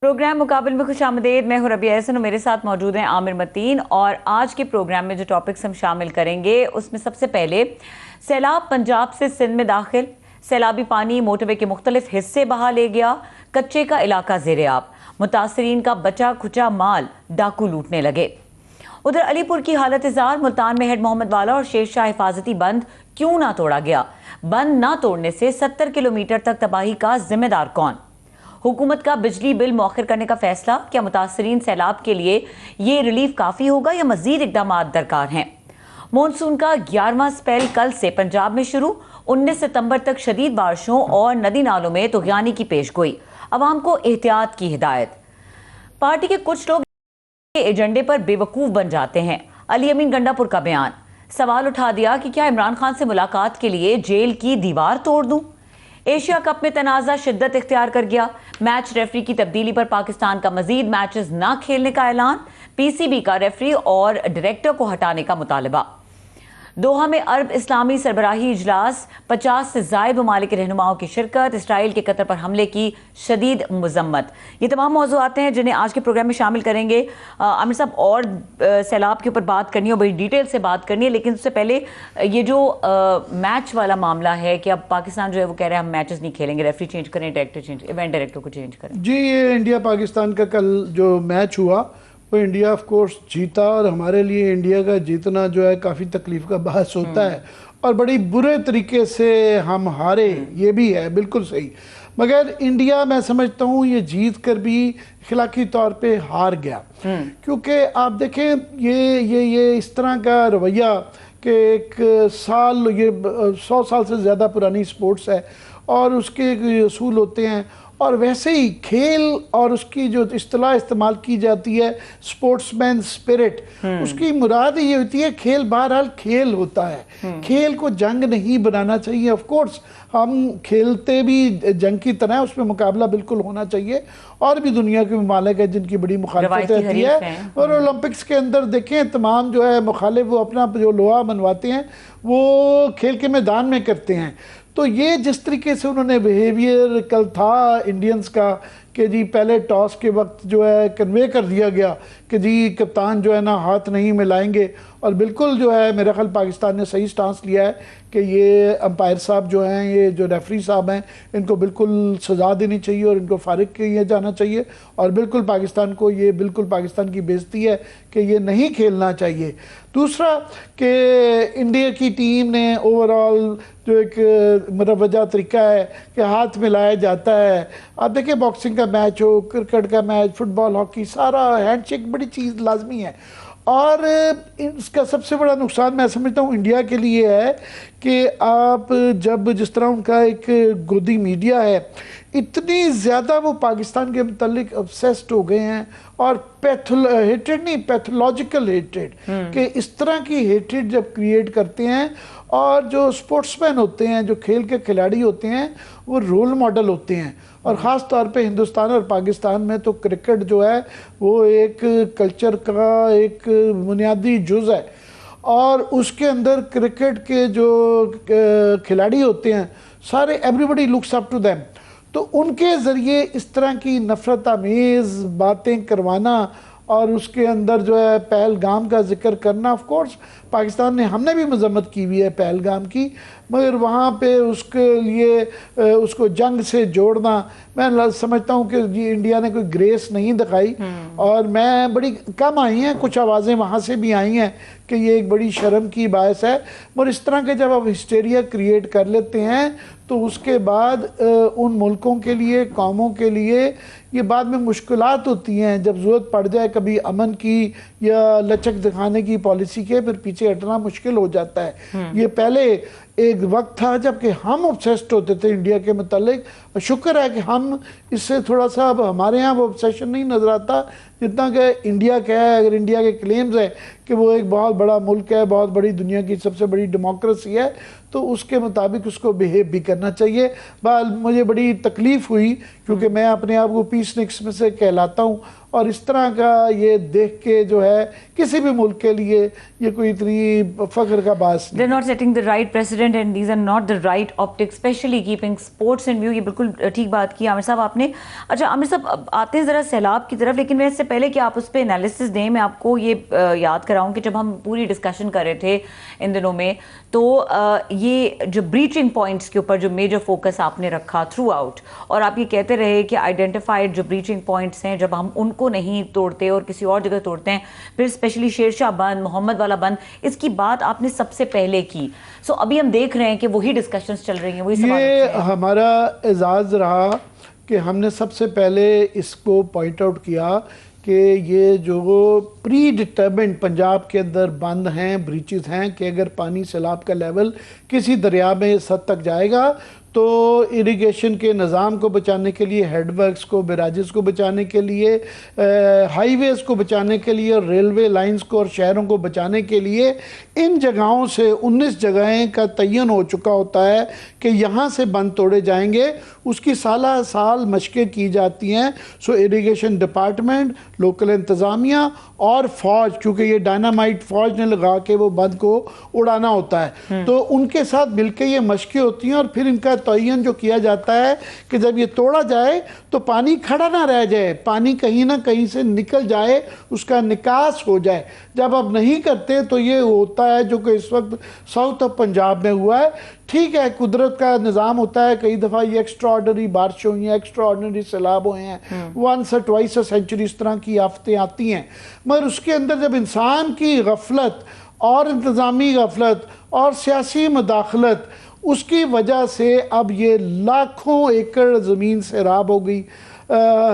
Programme मुकाबल में खुश आमदेद। मैं हूं रबिया एहसन और मेरे साथ मौजूद हैं आमिर मतीन। और आज के प्रोग्राम में जो टॉपिक्स हम शामिल करेंगे उसमें सबसे पहले सैलाब पंजाब से सिंध में दाखिल, सैलाबी पानी मोटरवे के मुख्तलिफ हिस्से बहा ले गया, कच्चे का इलाका ज़ेर-ए-आब, मुतासरीन का बचा खुचा माल डाकू लूटने लगे। उधर अलीपुर की हालत इज़ार, मुल्तान में हेड मोहम्मद वाला और शेरशाह हिफाजती बंद क्यों ना तोड़ा गया, बंद ना तोड़ने से 70 किलोमीटर तक तबाही का जिम्मेदार कौन। हुकूमत का बिजली बिल मौखर करने का फैसला, क्या मुतासरीन सैलाब के लिए ये रिलीफ काफ़ी होगा या मजीद इकदाम दरकार हैं। मानसून का 11वां स्पेल कल से पंजाब में शुरू, 19 सितंबर तक शदीद बारिशों और नदी नालों में तुग़यानी की पेशगोई, अवाम को एहतियात की हिदायत। पार्टी के कुछ लोग एजेंडे पर बेवकूफ़ बन जाते हैं, अली अमीन गंडापुर का बयान। सवाल उठा दिया कि क्या इमरान खान से मुलाकात के लिए जेल की दीवार तोड़ दूं। एशिया कप में तनाज़ा शिद्दत इख्तियार कर गया, मैच रेफरी की तब्दीली पर पाकिस्तान का मजीद मैचेस ना खेलने का ऐलान, पीसीबी का रेफरी और डायरेक्टर को हटाने का मुतालबा। दोहा में अरब इस्लामी सरबराही इजलास, 50 से ज़ायद ममालिक के रहनुमाओं की शिरकत, इसराइल के कतर पर हमले की शदीद मजम्मत। ये तमाम मौज़ूआत हैं जिन्हें आज के प्रोग्राम में शामिल करेंगे। आमिर साहब, और सैलाब के ऊपर बात करनी है और बड़ी डिटेल से बात करनी है, लेकिन उससे पहले ये जो मैच वाला मामला है कि अब पाकिस्तान जो है वो कह रहा है हम मैचेस नहीं खेलेंगे, रेफरी चेंज करें, डायरेक्टर चेंज, इवेंट डायरेक्टर को चेंज करें। जी, ये इंडिया पाकिस्तान का कल जो मैच हुआ वो इंडिया ऑफ कोर्स जीता, और हमारे लिए इंडिया का जीतना जो है काफ़ी तकलीफ का बायस होता है और बड़ी बुरे तरीके से हम हारे, ये भी है, बिल्कुल सही। मगर इंडिया, मैं समझता हूँ, ये जीत कर भी अखलाकी तौर पे हार गया, क्योंकि आप देखें ये इस तरह का रवैया कि एक साल, ये 100 साल से ज़्यादा पुरानी स्पोर्ट्स है और उसके असूल होते हैं, और वैसे ही खेल और उसकी जो इस्तेलाह इस्तेमाल की जाती है स्पोर्ट्समैन स्पिरिट, उसकी मुराद ये होती है खेल बहरहाल खेल होता है, खेल को जंग नहीं बनाना चाहिए। ऑफ कोर्स हम खेलते भी जंग की तरह, उसमें मुकाबला बिल्कुल होना चाहिए, और भी दुनिया के ममालिक है जिनकी बड़ी मुखालफत रहती है, और ओलंपिक्स के अंदर देखें तमाम जो है मुखालिफ वो अपना जो लोहा मनवाते हैं वो खेल के मैदान में करते हैं। तो ये जिस तरीके से उन्होंने बिहेवियर कल था इंडियंस का कि जी पहले टॉस के वक्त जो है कन्वे कर दिया गया कि जी कप्तान जो है ना हाथ नहीं मिलाएंगे, और बिल्कुल जो है मेरा ख्याल पाकिस्तान ने सही स्टांस लिया है कि ये अंपायर साहब जो हैं, ये जो रेफरी साहब हैं, इनको बिल्कुल सज़ा देनी चाहिए और इनको फारिग किया जाना चाहिए, और बिल्कुल पाकिस्तान को ये बिल्कुल पाकिस्तान की बेइज्जती है कि ये नहीं खेलना चाहिए। दूसरा कि इंडिया की टीम ने ओवरऑल जो एक मुरवजा तरीका है कि हाथ मिलाया जाता है, आप देखिए बॉक्सिंग का मैच हो, क्रिकेट का मैच, फुटबॉल, हॉकी, सारा हैंडशेक बड़ी चीज़ लाजमी है। और इसका सबसे बड़ा नुकसान मैं समझता हूँ इंडिया के लिए है कि आप जब जिस तरह उनका एक गोदी मीडिया है, इतनी ज़्यादा वो पाकिस्तान के मुतालिक ऑब्सेस्ड हो गए हैं, और हेट्रेड नहीं, पैथोलॉजिकल हेट्रेड, कि इस तरह की हेट्रेड जब क्रिएट करते हैं, और जो स्पोर्ट्समैन होते हैं, जो खेल के खिलाड़ी होते हैं, वो रोल मॉडल होते हैं, और ख़ास तौर पे हिंदुस्तान और पाकिस्तान में तो क्रिकेट जो है वो एक कल्चर का एक बुनियादी जुज़ है, और उसके अंदर क्रिकेट के जो खिलाड़ी होते हैं सारे, everybody looks up to them, तो उनके ज़रिए इस तरह की नफ़रत आमेज़ बातें करवाना और उसके अंदर जो है पहलगाम का जिक्र करना, ऑफ कोर्स पाकिस्तान ने, हमने भी मजम्मत की हुई है पहलगाम की, मगर वहाँ पे उसके लिए उसको जंग से जोड़ना, मैं समझता हूँ कि जी इंडिया ने कोई ग्रेस नहीं दिखाई, और मैं बड़ी कम आई हैं कुछ आवाज़ें वहाँ से भी आई हैं कि ये एक बड़ी शर्म की बायस है। मगर इस तरह के जब आप हिस्टेरिया क्रिएट कर लेते हैं तो उसके बाद उन मुल्कों के लिए, कौमों के लिए ये बाद में मुश्किलात होती हैं, जब ज़रूरत पड़ जाए कभी अमन की या लचक दिखाने की पॉलिसी के, फिर पीछे हटना मुश्किल हो जाता है। ये पहले एक वक्त था जबकि हम ऑब्सेस्ड होते थे इंडिया के मुतालिक, शुक्र है कि हम इससे थोड़ा सा, अब हमारे यहाँ वो ऑब्सेशन नहीं नज़र आता जितना कि इंडिया का है। अगर इंडिया के क्लेम्स हैं कि वो एक बहुत बड़ा मुल्क है, बहुत बड़ी दुनिया की सबसे बड़ी डेमोक्रेसी है, तो उसके मुताबिक उसको बिहेव भी करना चाहिए। बहरहाल मुझे बड़ी तकलीफ़ हुई क्योंकि मैं अपने आप को पीसनिक्स में से कहलाता हूँ। और इस तरह का ये देख के जो है किसी भी मुल्क के लिए ये कोई इतनी फख्र का बात नहीं। They're not setting the right precedent and these are not the right optics, especially keeping sports in view। ये बिल्कुल ठीक बात की आमिर साहब आपने। अच्छा आमिर साहब, अब आते हैं ज़रा सैलाब की तरफ, लेकिन मैं इससे पहले कि आप उस पर एनालिसिस दें, मैं आपको ये याद कराऊं कि जब हम पूरी डिस्कशन कर रहे थे इन दिनों में, तो ये जो ब्रीचिंग पॉइंट्स के ऊपर जो मेजर फोकस आपने रखा थ्रू आउट, और आप ये कहते रहे कि आइडेंटिफाइड जो ब्रीचिंग पॉइंट्स हैं जब हम उनको नहीं तोड़ते और किसी और जगह तोड़ते हैं, फिर स्पेशली शेरशाह बंद, मोहम्मद वाला बंद, इसकी बात आपने सबसे पहले की। सो अभी हम देख रहे हैं कि वही डिस्कशंस चल रही हैं, वही सवाल ये हमारा एजाज़ रहा कि हमने सबसे पहले इसको पॉइंट आउट किया कि ये जो प्री डिटर्मिन्ड पंजाब के अंदर बंद हैं, ब्रीचेस हैं, कि अगर पानी सैलाब का लेवल किसी दरिया में इस हद तक जाएगा तो इरिगेशन के निज़ाम को बचाने के लिए, हेडवर्क्स को, बैराजेस को बचाने के लिए, हाईवेज़ को बचाने के लिए, और रेलवे लाइंस को और शहरों को बचाने के लिए इन जगहों से 19 जगहें का तयन हो चुका होता है कि यहाँ से बंद तोड़े जाएंगे। उसकी साल मशक़ें की जाती हैं। सो इरिगेशन डिपार्टमेंट, लोकल इंतज़ामिया और फ़ौज, क्योंकि ये डायनामाइट फ़ौज ने लगा के वो बंद को उड़ाना होता है, तो उनके साथ मिलकर ये मशक़ें होती हैं। और फिर इनका तयन जो किया जाता है कि जब ये तोड़ा जाए तो पानी खड़ा ना रह जाए, पानी कहीं ना कहीं से निकल जाए, उसका निकास हो जाए। जब अब नहीं करते तो ये होता है जो कि इस वक्त साउथ ऑफ पंजाब में हुआ है। ठीक है, कुदरत का निज़ाम होता है, कई दफ़ा ये एक्स्ट्रा ऑर्डनरी बारिश हुई हैं, एक्स्ट्रा ऑर्डनरी सैलाब हुए हैं, वंस और ट्वाइस अ सेंचुरी इस तरह की आफतें आती हैं। मगर उसके अंदर जब इंसान की गफलत और इंतज़ामी गफलत और सियासी मदाखलत, उसकी वजह से अब ये लाखों एकड़ ज़मीन सैराब हो गई,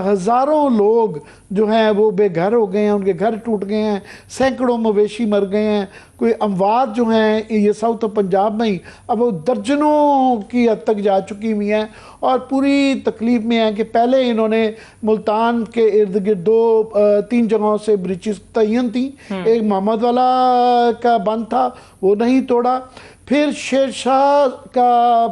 हज़ारों लोग जो हैं वो बेघर हो गए हैं, उनके घर टूट गए हैं, सैकड़ों मवेशी मर गए हैं, कोई अमवात जो हैं ये साउथ ऑफ पंजाब में ही अब वो दर्जनों की हद तक जा चुकी हुई हैं। और पूरी तकलीफ़ में है कि पहले इन्होंने मुल्तान के इर्द गिर्द 2-3 जगहों से ब्रिजेस तयन थी। एक मोहम्मद वाला का बंद था, वो नहीं तोड़ा। फिर शेरशाह का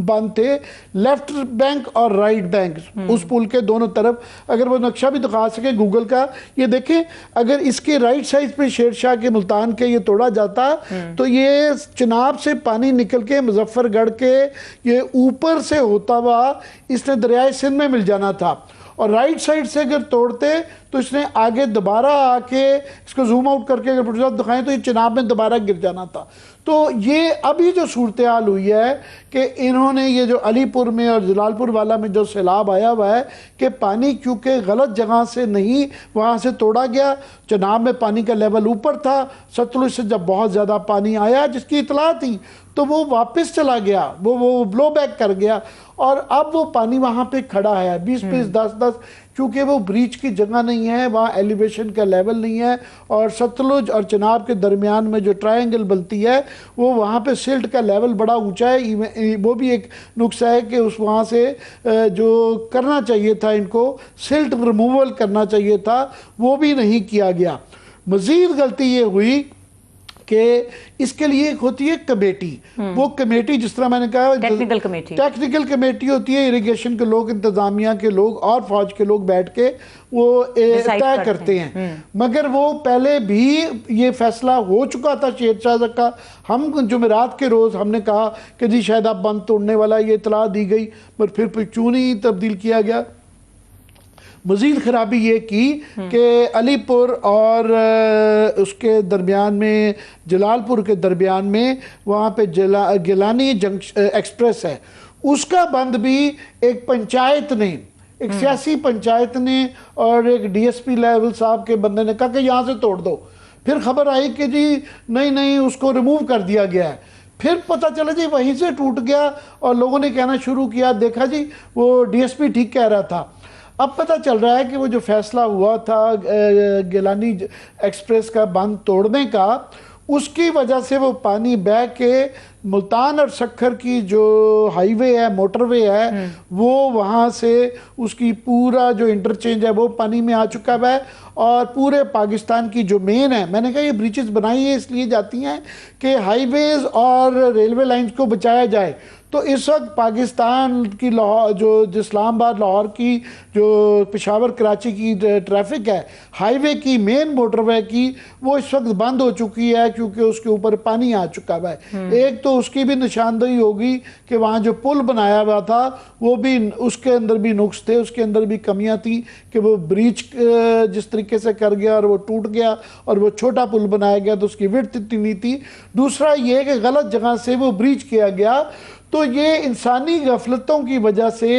बंद थे, लेफ्ट बैंक और राइट बैंक, उस पुल के दोनों तरफ। अगर वो नक्शा भी दिखा सके गूगल का, ये देखें, अगर इसके राइट साइड पे शेरशाह के मुल्तान के ये तोड़ा जाता तो ये चिनाब से पानी निकल के मुजफ्फरगढ़ के ये ऊपर से होता हुआ इसने दरियाए सिंध में मिल जाना था। और राइट साइड से अगर तोड़ते तो इसने आगे दोबारा आके, इसको जूम आउट करके अगर फोटोग्राफ दिखाएं तो ये चिनाब में दोबारा गिर जाना था। तो ये अभी जो सूरत हाल हुई है कि इन्होंने ये जो अलीपुर में और जलालपुर वाला में जो सैलाब आया हुआ है कि पानी क्योंकि गलत जगह से नहीं वहाँ से तोड़ा गया, चिनाब में पानी का लेवल ऊपर था, सतलुज से जब बहुत ज़्यादा पानी आया जिसकी इतला थी तो वो वापस चला गया, वो ब्लो बैक कर गया। और अब वो पानी वहाँ पे खड़ा है 20-20, 10-10, क्योंकि वो ब्रीच की जगह नहीं है, वहाँ एलिवेशन का लेवल नहीं है। और सतलुज और चिनाब के दरमियान में जो ट्रायंगल बनती है वो वहाँ पे सिल्ट का लेवल बड़ा ऊंचा है। वो भी एक नुक्सा है कि उस वहाँ से जो करना चाहिए था, इनको सिल्ट रिमूवल करना चाहिए था, वो भी नहीं किया गया। मज़ीद गलती ये हुई कि इसके लिए एक होती है कमेटी। वो कमेटी, जिस तरह मैंने कहा, टेक्निकल कमेटी होती है, इरिगेशन के लोग, इंतजामिया के लोग और फौज के लोग बैठ के वो तय करते हैं। मगर वो पहले भी ये फैसला हो चुका था शेरशाह का। हम जुमेरात के रोज़ हमने कहा कि जी शायद आप बंद तोड़ने वाला, ये इतला दी गई, पर फिर क्यों नहीं तब्दील किया गया। मज़ीद ख़राबी ये की कि अलीपुर और उसके दरमियान में, जलालपुर के दरमियान में, वहाँ पे गिलानी एक्सप्रेस है, उसका बंद भी एक पंचायत ने, एक सियासी पंचायत ने और एक डीएसपी लेवल साहब के बंदे ने कहा कि यहाँ से तोड़ दो। फिर खबर आई कि जी नहीं, उसको रिमूव कर दिया गया है। फिर पता चला जी वहीं से टूट गया और लोगों ने कहना शुरू किया, देखा जी वो डीएसपी ठीक कह रहा था। अब पता चल रहा है कि वो जो फैसला हुआ था गिलानी एक्सप्रेस का बंद तोड़ने का, उसकी वजह से वो पानी बह के मुल्तान और सक्खर की जो हाईवे है, मोटरवे है, वो वहाँ से उसकी पूरा जो इंटरचेंज है वो पानी में आ चुका है। और पूरे पाकिस्तान की जो मेन है, मैंने कहा ये ब्रिजेस बनाई है इसलिए जाती हैं कि हाईवेज़ और रेलवे लाइंस को बचाया जाए। तो इस वक्त पाकिस्तान की लाहौर जो इस्लामाबाद लाहौर की जो पेशावर कराची की ट्रैफिक है, हाईवे की, मेन मोटरवे की, वो इस वक्त बंद हो चुकी है क्योंकि उसके ऊपर पानी आ चुका है। एक तो उसकी भी निशानदेही होगी कि वहाँ जो पुल बनाया हुआ था वो भी, उसके अंदर भी नुक्स थे, उसके अंदर भी कमियां थी कि वो ब्रीच जिस तरीके से कर गया और वो टूट गया और वो छोटा पुल बनाया गया तो उसकी विड्थ इतनी नहीं थी। दूसरा ये कि गलत जगह से वो ब्रीच किया गया। तो ये इंसानी गफलतों की वजह से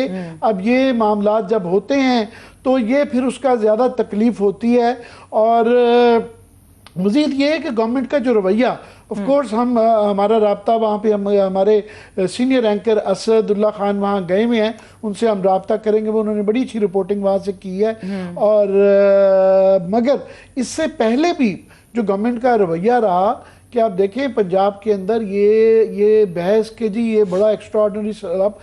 अब ये मामला जब होते हैं तो ये फिर उसका ज़्यादा तकलीफ होती है। और मज़ीद ये है कि गवर्नमेंट का जो रवैया, ऑफ कोर्स हम हमारा राब्ता वहाँ पे, हम हमारे सीनियर एंकर असदुल्ला खान वहाँ गए हुए हैं, उनसे हम राब्ता करेंगे, वो उन्होंने बड़ी अच्छी रिपोर्टिंग वहाँ से की है। और मगर इससे पहले भी जो गवर्नमेंट का रवैया रहा कि आप देखें पंजाब के अंदर ये बहस के जी ये बड़ा एक्स्ट्रा ऑर्डिनरी सैलाब,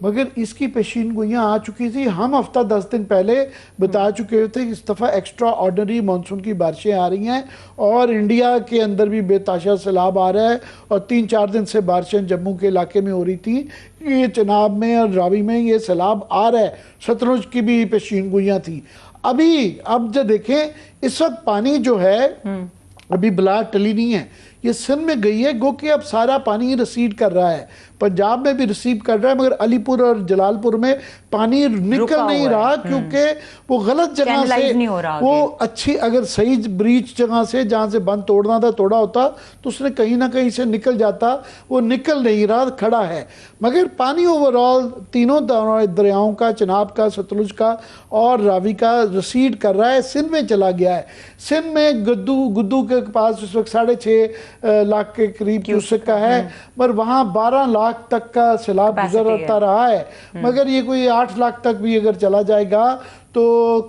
मगर इसकी पेशीन गोइयाँ आ चुकी थी। हम हफ्ता 10 दिन पहले बता चुके थे कि इस दफ़ा एक्स्ट्रा ऑर्डिनरी मानसून की बारिशें आ रही हैं और इंडिया के अंदर भी बेताशा सैलाब आ रहा है। और 3-4 दिन से बारिशें जम्मू के इलाके में हो रही थी, ये चिनाब में और रावी में ये सैलाब आ रहा है। सतलुज की भी पेशीन गोइयाँ थी। अब जो देखें इस वक्त पानी जो है अभी बला टली नहीं है, ये सिंध में गई है, गो कि अब सारा पानी रिसीड कर रहा है, पंजाब में भी रिसीव कर रहा है, मगर अलीपुर और जलालपुर में पानी निकल नहीं रहा क्योंकि वो गलत जगह से, वो अच्छी अगर सही ब्रीच जगह से जहाँ से बंद तोड़ना था तोड़ा होता तो उसने कहीं ना कहीं से निकल जाता, वो निकल नहीं रहा, खड़ा है। मगर पानी ओवरऑल तीनों दरियाओं का, चिनाब का, सतलुज का और रावी का रिसीड कर रहा है, सिंध में चला गया है। सिंध में गुद्दू के पास इस वक्त 6.5 लाख के करीब क्यूसेक का है, पर वहाँ 12 लाख तक का सैलाब गुजरता रहा है। मगर ये कोई 8 लाख तक भी अगर चला जाएगा तो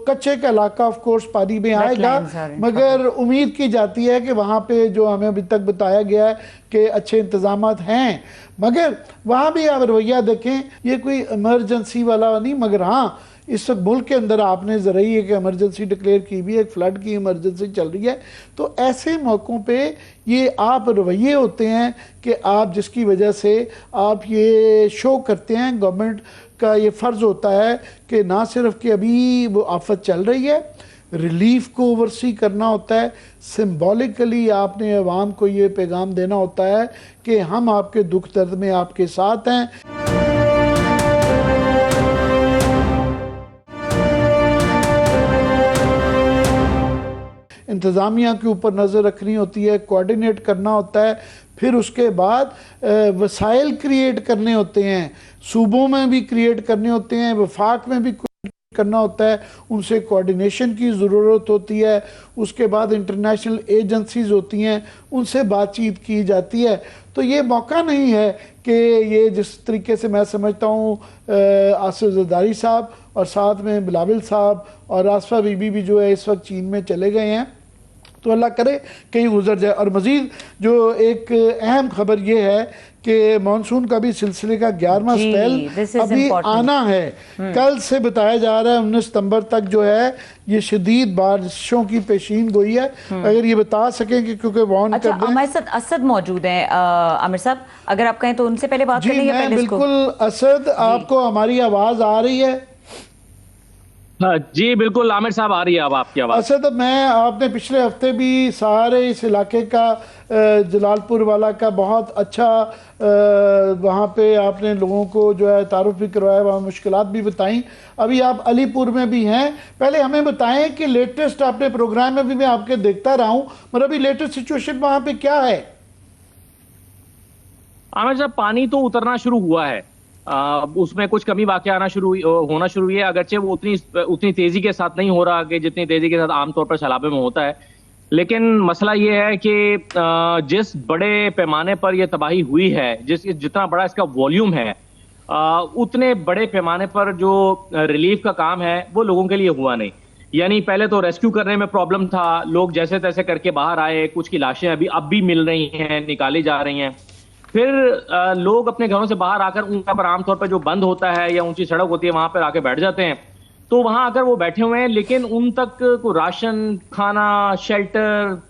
कच्चे का इलाका ऑफ कोर्स पानी में आएगा। मगर उम्मीद की जाती है कि वहाँ पे जो हमें अभी तक बताया गया है कि अच्छे इंतजामात हैं, मगर वहाँ भी आप रवैया देखें, ये कोई इमरजेंसी वाला नहीं। मगर हाँ, इस वक्त मुल्क के अंदर आपने ज़रा ही एक इमरजेंसी डिक्लेयर की भी, एक फ्लड की इमरजेंसी चल रही है। तो ऐसे मौक़ों पे ये आप रवैये होते हैं कि आप जिसकी वजह से आप ये शो करते हैं, गवर्नमेंट का ये फ़र्ज़ होता है कि ना सिर्फ कि अभी वो आफत चल रही है, रिलीफ को ओवरसी करना होता है, सिंबॉलिकली आपने अवाम को ये पैगाम देना होता है कि हम आपके दुख दर्द में आपके साथ हैं। इंतज़ामिया के ऊपर नज़र रखनी होती है, कोऑर्डिनेट करना होता है, फिर उसके बाद वसाइल क्रिएट करने होते हैं, सूबों में भी क्रिएट करने होते हैं, वफाक में भी करना होता है, उनसे कोऑर्डिनेशन की ज़रूरत होती है। उसके बाद इंटरनेशनल एजेंसीज होती हैं, उनसे बातचीत की जाती है। तो ये मौका नहीं है कि ये जिस तरीके से मैं समझता हूँ आसिफ ज़रदारी साहब और साथ में बिलावल साहब और आसफा बीबी भी जो है इस वक्त चीन में चले गए हैं, तो अल्लाह करे कहीं गुजर जाए। और मज़ीद जो एक अहम खबर ये है कि मानसून का भी सिलसिले का 11वां स्पेल अभी आना है। कल से बताया जा रहा है 19 सितंबर तक जो है ये शदीद बारिशों की पेशीन गोई है। अगर ये बता सकें कि क्योंकि वार्न कर दें। हमारे साथ असद मौजूद हैं, आमिर साहब अगर आप कहें तो उनसे पहले बात कर लेंगे। मैं बिल्कुल असद, आपको हमारी आवाज़ आ रही है? जी बिल्कुल आमिर साहब, आ रही है अब आपकी आवाज़। असद, मैं आपने पिछले हफ्ते भी सारे इस इलाके का, जलालपुर वाला का बहुत अच्छा वहाँ पे आपने लोगों को जो है तारुफ भी करवाया, वहाँ मुश्किलात भी बताई। अभी आप अलीपुर में भी हैं, पहले हमें बताएं कि लेटेस्ट आपने प्रोग्राम में भी मैं आपके देखता रहा हूँ, मतलब अभी लेटेस्ट सिचुएशन वहाँ पे क्या है? आमिर साहब, पानी तो उतरना शुरू हुआ है, उसमें कुछ कमी वाक़ होना शुरू हुई है, अगरचे वो उतनी तेजी के साथ नहीं हो रहा कि जितनी तेजी के साथ आमतौर पर सैलाबे में होता है। लेकिन मसला ये है कि जिस बड़े पैमाने पर यह तबाही हुई है, जितना बड़ा इसका वॉल्यूम है, उतने बड़े पैमाने पर जो रिलीफ का काम है वो लोगों के लिए हुआ नहीं। यानी पहले तो रेस्क्यू करने में प्रॉब्लम था, लोग जैसे तैसे करके बाहर आए, कुछ की लाशें अब भी मिल रही हैं, निकाली जा रही हैं। फिर लोग अपने घरों से बाहर आकर उनका पर आमतौर पर जो बंद होता है या ऊंची सड़क होती है वहां पर आके बैठ जाते हैं। तो वहां आकर वो बैठे हुए हैं, लेकिन उन तक कोई राशन, खाना, शेल्टर,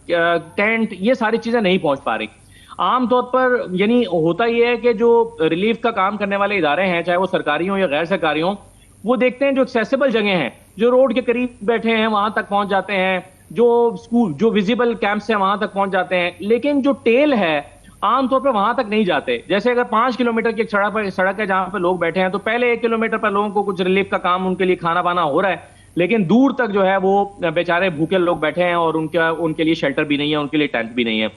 टेंट, ये सारी चीजें नहीं पहुंच पा रही। आमतौर पर यानी होता ये है कि जो रिलीफ का काम करने वाले इदारे हैं, चाहे वो सरकारी हों या गैर सरकारी हों, वो देखते हैं जो एक्सेसिबल जगह हैं, जो रोड के करीब बैठे हैं वहां तक पहुंच जाते हैं, जो स्कूल जो विजिबल कैंप्स हैं वहां तक पहुंच जाते हैं, लेकिन जो टेल है आमतौर पर वहां तक नहीं जाते। जैसे अगर 5 किलोमीटर की एक सड़क है जहां पर लोग बैठे हैं, तो पहले 1 किलोमीटर पर लोगों को कुछ रिलीफ का काम, उनके लिए खाना पाना हो रहा है, लेकिन दूर तक जो है वो बेचारे भूखे लोग बैठे हैं और उनके लिए शेल्टर भी नहीं है, उनके लिए टेंट भी नहीं है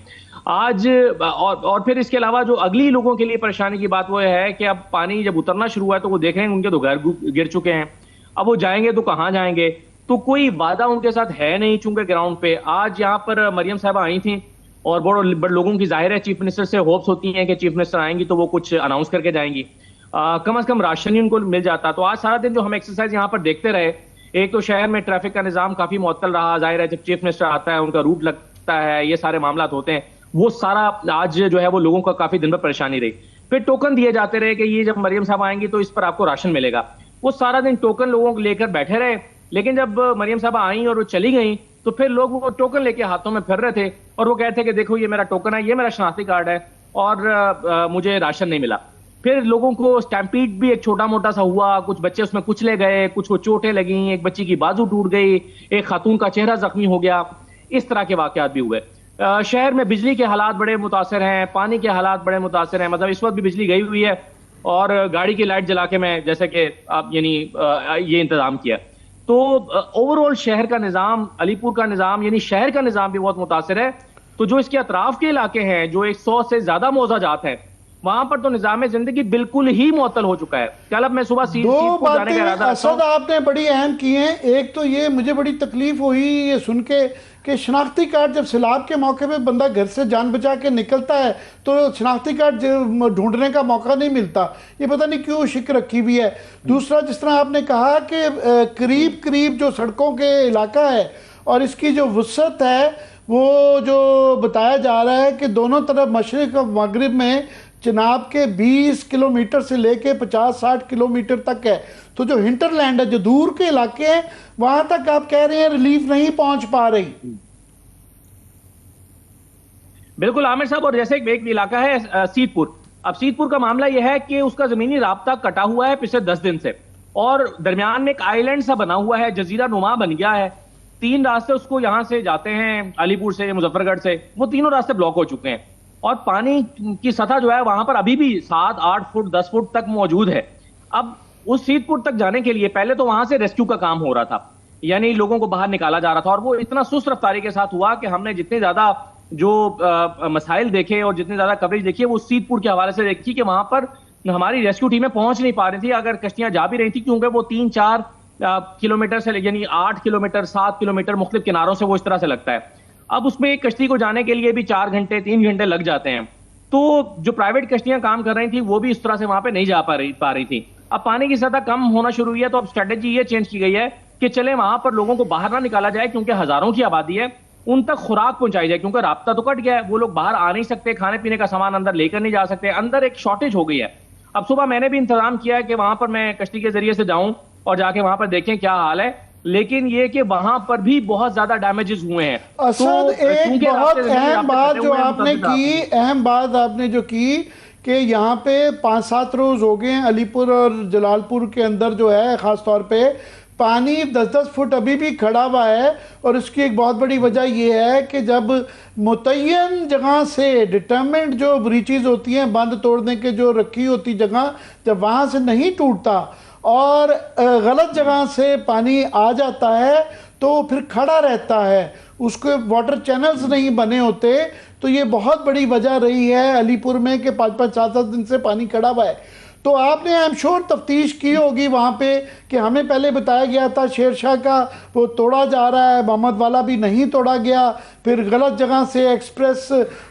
आज। और फिर इसके अलावा जो अगली लोगों के लिए परेशानी की बात वो है कि अब पानी जब उतरना शुरू हुआ है तो वो देख रहे हैं उनके तो घर गिर चुके हैं। अब वो जाएंगे तो कहाँ जाएंगे, तो कोई वादा उनके साथ है नहीं। चूंकि ग्राउंड पे आज यहाँ पर मरियम साहबा आई थी और बड़े लोगों की जाहिर है चीफ मिनिस्टर से होप्स होती हैं कि चीफ मिनिस्टर आएंगी तो वो कुछ अनाउंस करके जाएंगी, कम से कम राशन ही उनको मिल जाता। तो आज सारा दिन जो हम एक्सरसाइज यहाँ पर देखते रहे, एक तो शहर में ट्रैफिक का निजाम काफी मुअत्तल रहा, जाहिर है जब चीफ मिनिस्टर आता है उनका रूट लगता है, ये सारे मामला होते हैं, वो सारा आज जो है वो लोगों का काफी दिन भर परेशानी रही। फिर टोकन दिए जाते रहे कि ये जब मरियम साहब आएंगी तो इस पर आपको राशन मिलेगा, वो सारा दिन टोकन लोगों को लेकर बैठे रहे। लेकिन जब मरियम साहब आई और वो चली गई तो फिर लोग वो टोकन लेके हाथों में फिर रहे थे और वो कहते थे कि देखो ये मेरा टोकन है, ये मेरा शनाख्ती कार्ड है और मुझे राशन नहीं मिला। फिर लोगों को स्टैम्पीड भी एक छोटा मोटा सा हुआ, कुछ बच्चे उसमें कुचले गए, कुछ को चोटें लगी, एक बच्ची की बाजू टूट गई, एक खातून का चेहरा जख्मी हो गया, इस तरह के वाकयात भी हुए। शहर में बिजली के हालात बड़े मुतासर हैं, पानी के हालात बड़े मुतासर हैं, मतलब इस वक्त भी बिजली गई हुई है और गाड़ी की लाइट जला के मैं जैसे कि आप यानी ये इंतजाम किया। तो ओवरऑल शहर का निज़ाम, अलीपुर का निज़ाम यानी शहर का निज़ाम भी बहुत मुतासर है। तो जो इसके अतराफ के इलाके हैं, जो 100 से ज्यादा मौजाजात हैं, वहां पर तो निज़ाम जिंदगी बिल्कुल ही मुअत्तल हो चुका है। कल अब मैं सुबह दो बातें असद आपने बड़ी अहम की हैं। एक तो ये मुझे बड़ी तकलीफ हुई ये सुन के कि शनाख्ती कार्ड जब सैलाब के मौके पे बंदा घर से जान बचा के निकलता है तो शनाख्ती कार्ड ढूंढने का मौका नहीं मिलता, ये पता नहीं क्यों शिक रखी हुई है। दूसरा, जिस तरह आपने कहा कि करीब करीब जो सड़कों के इलाका है और इसकी जो वुसअत है वो जो बताया जा रहा है कि दोनों तरफ मशरिक और मगरिब में जनाब के 20 किलोमीटर से लेके 50-60 किलोमीटर तक है। तो जो हिंटरलैंड है, जो दूर के इलाके हैं, वहां तक आप कह रहे हैं रिलीफ नहीं पहुंच पा रही। बिल्कुल आमिर साहब, और जैसे एक इलाका है सीतपुर। अब सीतपुर का मामला यह है कि उसका जमीनी राब्ता कटा हुआ है पिछले 10 दिन से और दरमियान में एक आइलैंड सा बना हुआ है, जजीरा नुमा बन गया है। 3 रास्ते उसको यहां से जाते हैं, अलीपुर से, मुजफ्फरगढ़ से, वो तीनों रास्ते ब्लॉक हो चुके हैं और पानी की सतह जो है वहां पर अभी भी 7-8 फुट 10 फुट तक मौजूद है। अब उस सीतपुर तक जाने के लिए पहले तो वहां से रेस्क्यू का काम हो रहा था, यानी लोगों को बाहर निकाला जा रहा था और वो इतना सुस्त रफ्तारी के साथ हुआ कि हमने जितने ज्यादा जो मसाइल देखे और जितनी ज्यादा कवरेज देखी है वो सीतपुर के हवाले से देखी कि वहां पर हमारी रेस्क्यू टीमें पहुंच नहीं पा रही थी, अगर कश्तियां जा भी रही थी क्योंकि वो 3-4 किलोमीटर से यानी 8 किलोमीटर 7 किलोमीटर मुख्तलिफ किनारों से वो इस तरह से लगता है। अब उसमें एक कश्ती को जाने के लिए भी 4 घंटे 3 घंटे लग जाते हैं। तो जो प्राइवेट कश्तियां काम कर रही थी वो भी इस तरह से वहां पे नहीं जा पा रही थी। अब पानी की सतह कम होना शुरू हुई है तो अब स्ट्रेटेजी ये चेंज की गई है कि चले वहां पर लोगों को बाहर ना निकाला जाए क्योंकि हजारों की आबादी है, उन तक खुराक पहुंचाई जाए क्योंकि रास्ता तो कट गया है, वो लोग बाहर आ नहीं सकते, खाने पीने का सामान अंदर लेकर नहीं जा सकते, अंदर एक शॉर्टेज हो गई है। अब सुबह मैंने भी इंतजाम किया है कि वहां पर मैं कश्ती के जरिए से जाऊं और जाके वहां पर देखें क्या हाल है, लेकिन ये कि वहां पर भी बहुत ज्यादा डैमेजेस हुए हैं। असद, एक बहुत अहम बात जो आपने की, अहम बात आपने जो की कि यहाँ पे 5-7 रोज हो गए हैं अलीपुर और जलालपुर के अंदर जो है ख़ास तौर पे पानी 10-10 फुट अभी भी खड़ा हुआ है और उसकी एक बहुत बड़ी वजह यह है कि जब मुतय्यन जगह से डिटरमेंट जो ब्रीचेज होती हैं, बंद तोड़ने के जो रखी होती जगह, जब वहाँ से नहीं टूटता और गलत जगह से पानी आ जाता है तो फिर खड़ा रहता है, उसके वाटर चैनल्स नहीं बने होते। तो ये बहुत बड़ी वजह रही है अलीपुर में कि 5-5 7-7 दिन से पानी खड़ा हुआ है। तो आपने आई एम श्योर तफ्तीश की होगी वहाँ पे कि हमें पहले बताया गया था शेरशाह का वो तोड़ा जा रहा है, मोहम्मद वाला भी नहीं तोड़ा गया, फिर गलत जगह से एक्सप्रेस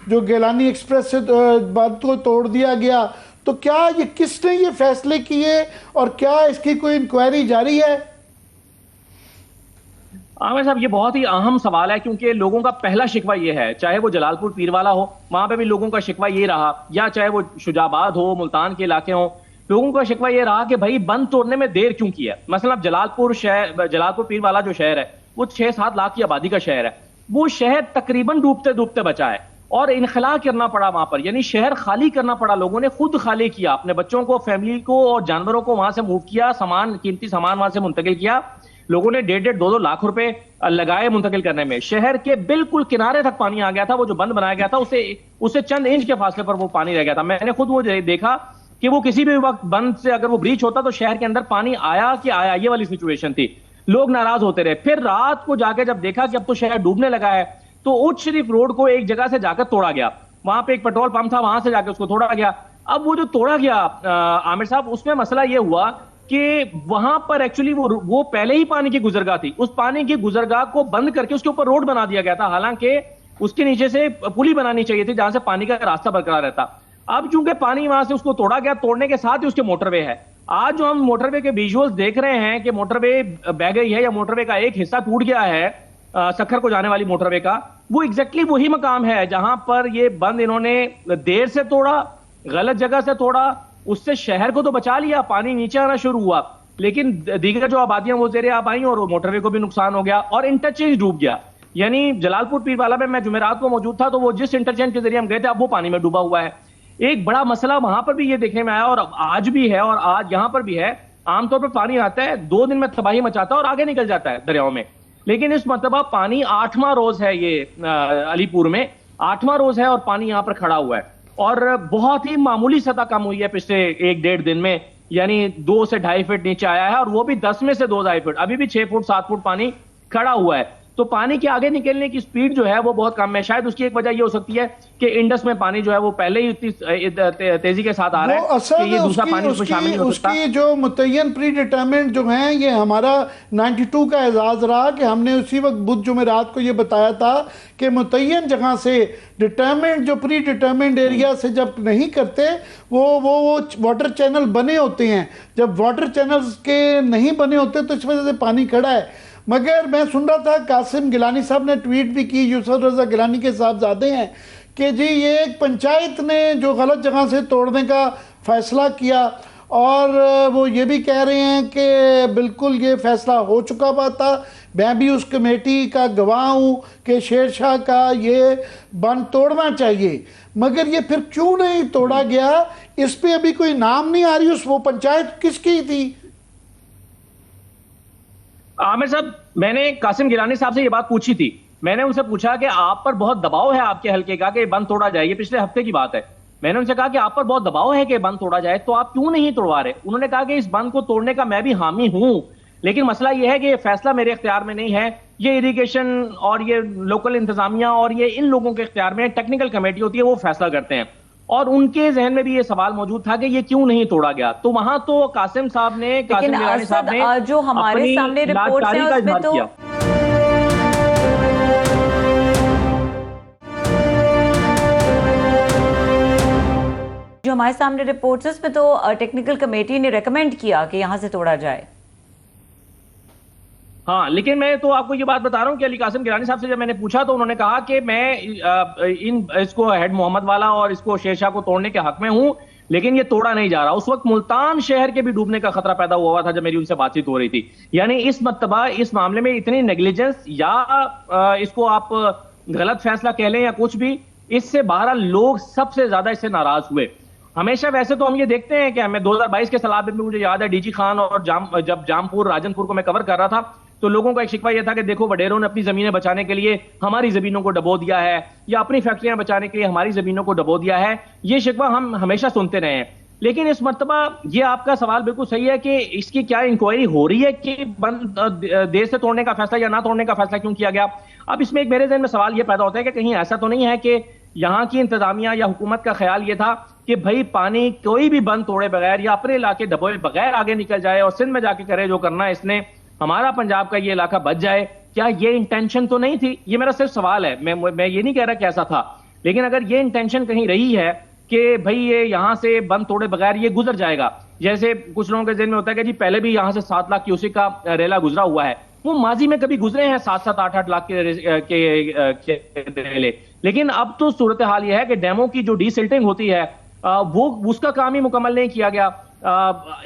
जो गिलानी एक्सप्रेस से बात को तोड़ दिया गया। तो क्या ये किसने ये फैसले किए और क्या इसकी कोई इंक्वायरी जारी है? आमिर साहब, ये बहुत ही अहम सवाल है क्योंकि लोगों का पहला शिकवा ये है, चाहे वो जलालपुर पीरवाला हो, वहां पे भी लोगों का शिकवा ये रहा, या चाहे वो शुजाबाद हो, मुल्तान के इलाके हो, लोगों का शिकवा ये रहा कि भाई बंद तोड़ने में देर क्यों किया। मतलब जलालपुर पीरवाला जो शहर है वो 6-7 लाख की आबादी का शहर है, वो शहर तकरीबन डूबते डूबते बचा है और इनखला करना पड़ा वहां पर, यानी शहर खाली करना पड़ा, लोगों ने खुद खाली किया, अपने बच्चों को, फैमिली को और जानवरों को वहां से मूव किया, सामान, कीमती सामान वहां से मुंतकिल किया। लोगों ने 1.5-2 लाख रुपए लगाए मुंतकिल करने में। शहर के बिल्कुल किनारे तक पानी आ गया था, वो जो बंद बनाया गया था उससे चंद इंच के फासले पर वो पानी रह गया था। मैंने खुद वो देखा कि वो किसी भी वक्त बंद से अगर वो ब्रीच होता तो शहर के अंदर पानी आया कि आया, ये वाली सिचुएशन थी। लोग नाराज होते रहे। फिर रात को जाके जब देखा कि अब तो शहर डूबने लगा है, तो उच्च शरीफ रोड को एक जगह से जाकर तोड़ा गया। वहां पे एक पेट्रोल पंप था, वहां से जाकर उसको तोड़ा गया। अब वो जो तोड़ा गया आमिर साहब, उसमें मसला ये हुआ कि वहां पर एक्चुअली वो पहले ही पानी की गुजरगाह थी। उस पानी की गुजरगाह को बंद करके उसके ऊपर रोड बना दिया गया था, हालांकि उसके नीचे से पुली बनानी चाहिए थी जहां से पानी का रास्ता बरकरार रहता। अब चूंकि पानी वहां से उसको तोड़ा गया, तोड़ने के साथ ही उसके मोटरवे है। आज जो हम मोटरवे के विजुअल्स देख रहे हैं कि मोटरवे बह गई है या मोटरवे का एक हिस्सा टूट गया है, सखर को जाने वाली मोटरवे का, वो एग्जैक्टली वही मकाम है जहां पर ये बंद इन्होंने देर से तोड़ा, गलत जगह से तोड़ा। उससे शहर को तो बचा लिया, पानी नीचे आना शुरू हुआ, लेकिन दीगर जो आबादियां वो ज़ेरे आब आई और मोटरवे को भी नुकसान हो गया और इंटरचेंज डूब गया। यानी जलालपुर पीरवाला में मैं जुमेरात को मौजूद था, तो वो जिस इंटरचेंज के जरिए हम गए थे, अब वो पानी में डूबा हुआ है। एक बड़ा मसला वहां पर भी ये देखने में आया और आज भी है, और आज यहां पर भी है। आमतौर पर पानी आता है, 2 दिन में तबाही मचाता है और आगे निकल जाता है दरियाओं में, लेकिन इस मरतबा पानी 8वां रोज है ये अलीपुर में 8वां रोज है और पानी यहां पर खड़ा हुआ है और बहुत ही मामूली सतह कम हुई है पिछले 1-1.5 दिन में, यानी 2 से 2.5 फीट नीचे आया है और वो भी 10 में से 2-2.5 फीट, अभी भी 6 फुट 7 फुट पानी खड़ा हुआ है। तो पानी के आगे निकलने की स्पीड जो है वो बहुत कम है। शायद उसकी एक वजह ये हो सकती है कि इंडस में पानी जो है वो पहले ही इतनी तेजी के साथ आ रहा है कि ये दूसरा पानी उसमें शामिल नहीं हो सकता। उसकी जो मुतय्यन प्री डिटरमिनेंट जो हैं, ये हमारा 92 का एजाज रहा कि हमने उसी वक्त बुध जुमेरात को ये बताया था कि मुतय्यन जगह से डिटरमिनेंट, जो प्री डिटरमिनेंट एरिया से जब नहीं करते, वो वाटर चैनल बने होते हैं। जब वाटर चैनल्स के नहीं बने होते तो इस वजह से पानी खड़ा है। मगर मैं सुन रहा था, कासिम गिलानी साहब ने ट्वीट भी की, यूसुफ रजा गिलानी के साहबजादे हैं, कि जी ये एक पंचायत ने जो गलत जगह से तोड़ने का फैसला किया और वो ये भी कह रहे हैं कि बिल्कुल ये फैसला हो चुका हुआ था। मैं भी उस कमेटी का गवाह हूँ कि शेर शाह का ये बंद तोड़ना चाहिए, मगर ये फिर क्यों नहीं तोड़ा गया, इस पे अभी कोई नाम नहीं आ रही। उस वो पंचायत किसकी थी? आमिर साहब, मैंने कासिम गिलानी साहब से ये बात पूछी थी। मैंने उनसे पूछा कि आप पर बहुत दबाव है आपके हल्के का कि बंद तोड़ा जाए, ये पिछले हफ्ते की बात है। मैंने उनसे कहा कि आप पर बहुत दबाव है कि बंद तोड़ा जाए, तो आप क्यों नहीं तोड़वा रहे? उन्होंने कहा कि इस बंद को तोड़ने का मैं भी हामी हूं, लेकिन मसला यह है कि ये फैसला मेरे इख्तियार में नहीं है, ये इरिगेशन और ये लोकल इंतजामिया और ये इन लोगों के इख्तियार में, टेक्निकल कमेटी होती है, वो फैसला करते हैं। और उनके जहन में भी ये सवाल मौजूद था कि ये क्यों नहीं तोड़ा गया। तो वहां तो कासिम साहब ने, कासिम गिलानी साहब ने जो हमारे सामने रिपोर्ट्स हैं उसमें तो जो हमारे सामने रिपोर्ट्स उसमें तो टेक्निकल कमेटी ने रेकमेंड किया कि यहां से तोड़ा जाए। हाँ, लेकिन मैं तो आपको ये बात बता रहा हूँ कि अली कासिम गिलानी साहब से जब मैंने पूछा तो उन्होंने कहा कि मैं इसको हेड मोहम्मद वाला और इसको शेरशाह को तोड़ने के हक में हूं, लेकिन ये तोड़ा नहीं जा रहा। उस वक्त मुल्तान शहर के भी डूबने का खतरा पैदा हुआ था जब मेरी उनसे बातचीत हो रही थी। यानी इस मर्तबा इस मामले में इतनी नेग्लिजेंस या इसको आप गलत फैसला कह लें या कुछ भी, इससे बहरहाल लोग सबसे ज्यादा इससे नाराज हुए। हमेशा वैसे तो हम ये देखते हैं कि हमें 2022 के सलाब में मुझे याद है डीजी खान और जब जामपुर राजनपुर को मैं कवर कर रहा था तो लोगों का एक शिकवा यह था कि देखो वडेरों ने अपनी जमीनें बचाने के लिए हमारी जमीनों को डबो दिया है, या अपनी फैक्ट्रियां बचाने के लिए हमारी जमीनों को डबो दिया है। ये शिकवा हम हमेशा सुनते रहे हैं, लेकिन इस मर्तबा ये आपका सवाल बिल्कुल सही है कि इसकी क्या इंक्वायरी हो रही है कि देर से तोड़ने का फैसला या ना तोड़ने का फैसला क्यों किया गया। अब इसमें एक मेरे ज़हन में सवाल ये पैदा होता है कि कहीं ऐसा तो नहीं है कि यहाँ की इंतजामिया या हुकूमत का ख्याल ये था कि भाई पानी कोई भी बंद तोड़े बगैर या अपने इलाके दबोए बगैर आगे निकल जाए और सिंध में जाके करे जो करना है इसने, हमारा पंजाब का ये इलाका बच जाए। क्या ये इंटेंशन तो नहीं थी? ये मेरा सिर्फ सवाल है। मैं ये नहीं कह रहा कि ऐसा था, लेकिन अगर ये इंटेंशन कहीं रही है कि भाई ये यहां से बंद तोड़े बगैर ये गुजर जाएगा, जैसे कुछ लोगों के ज़हन में होता है कि जी पहले भी यहां से 7 लाख क्यूसेक का रेला गुजरा हुआ है, वो माजी में कभी गुजरे हैं 7-7, 8-8 लाख के रेले, लेकिन अब तो सूरत हाल यह है कि डैमों की जो डीसिल्टिंग होती है वो उसका काम ही मुकम्मल नहीं किया गया।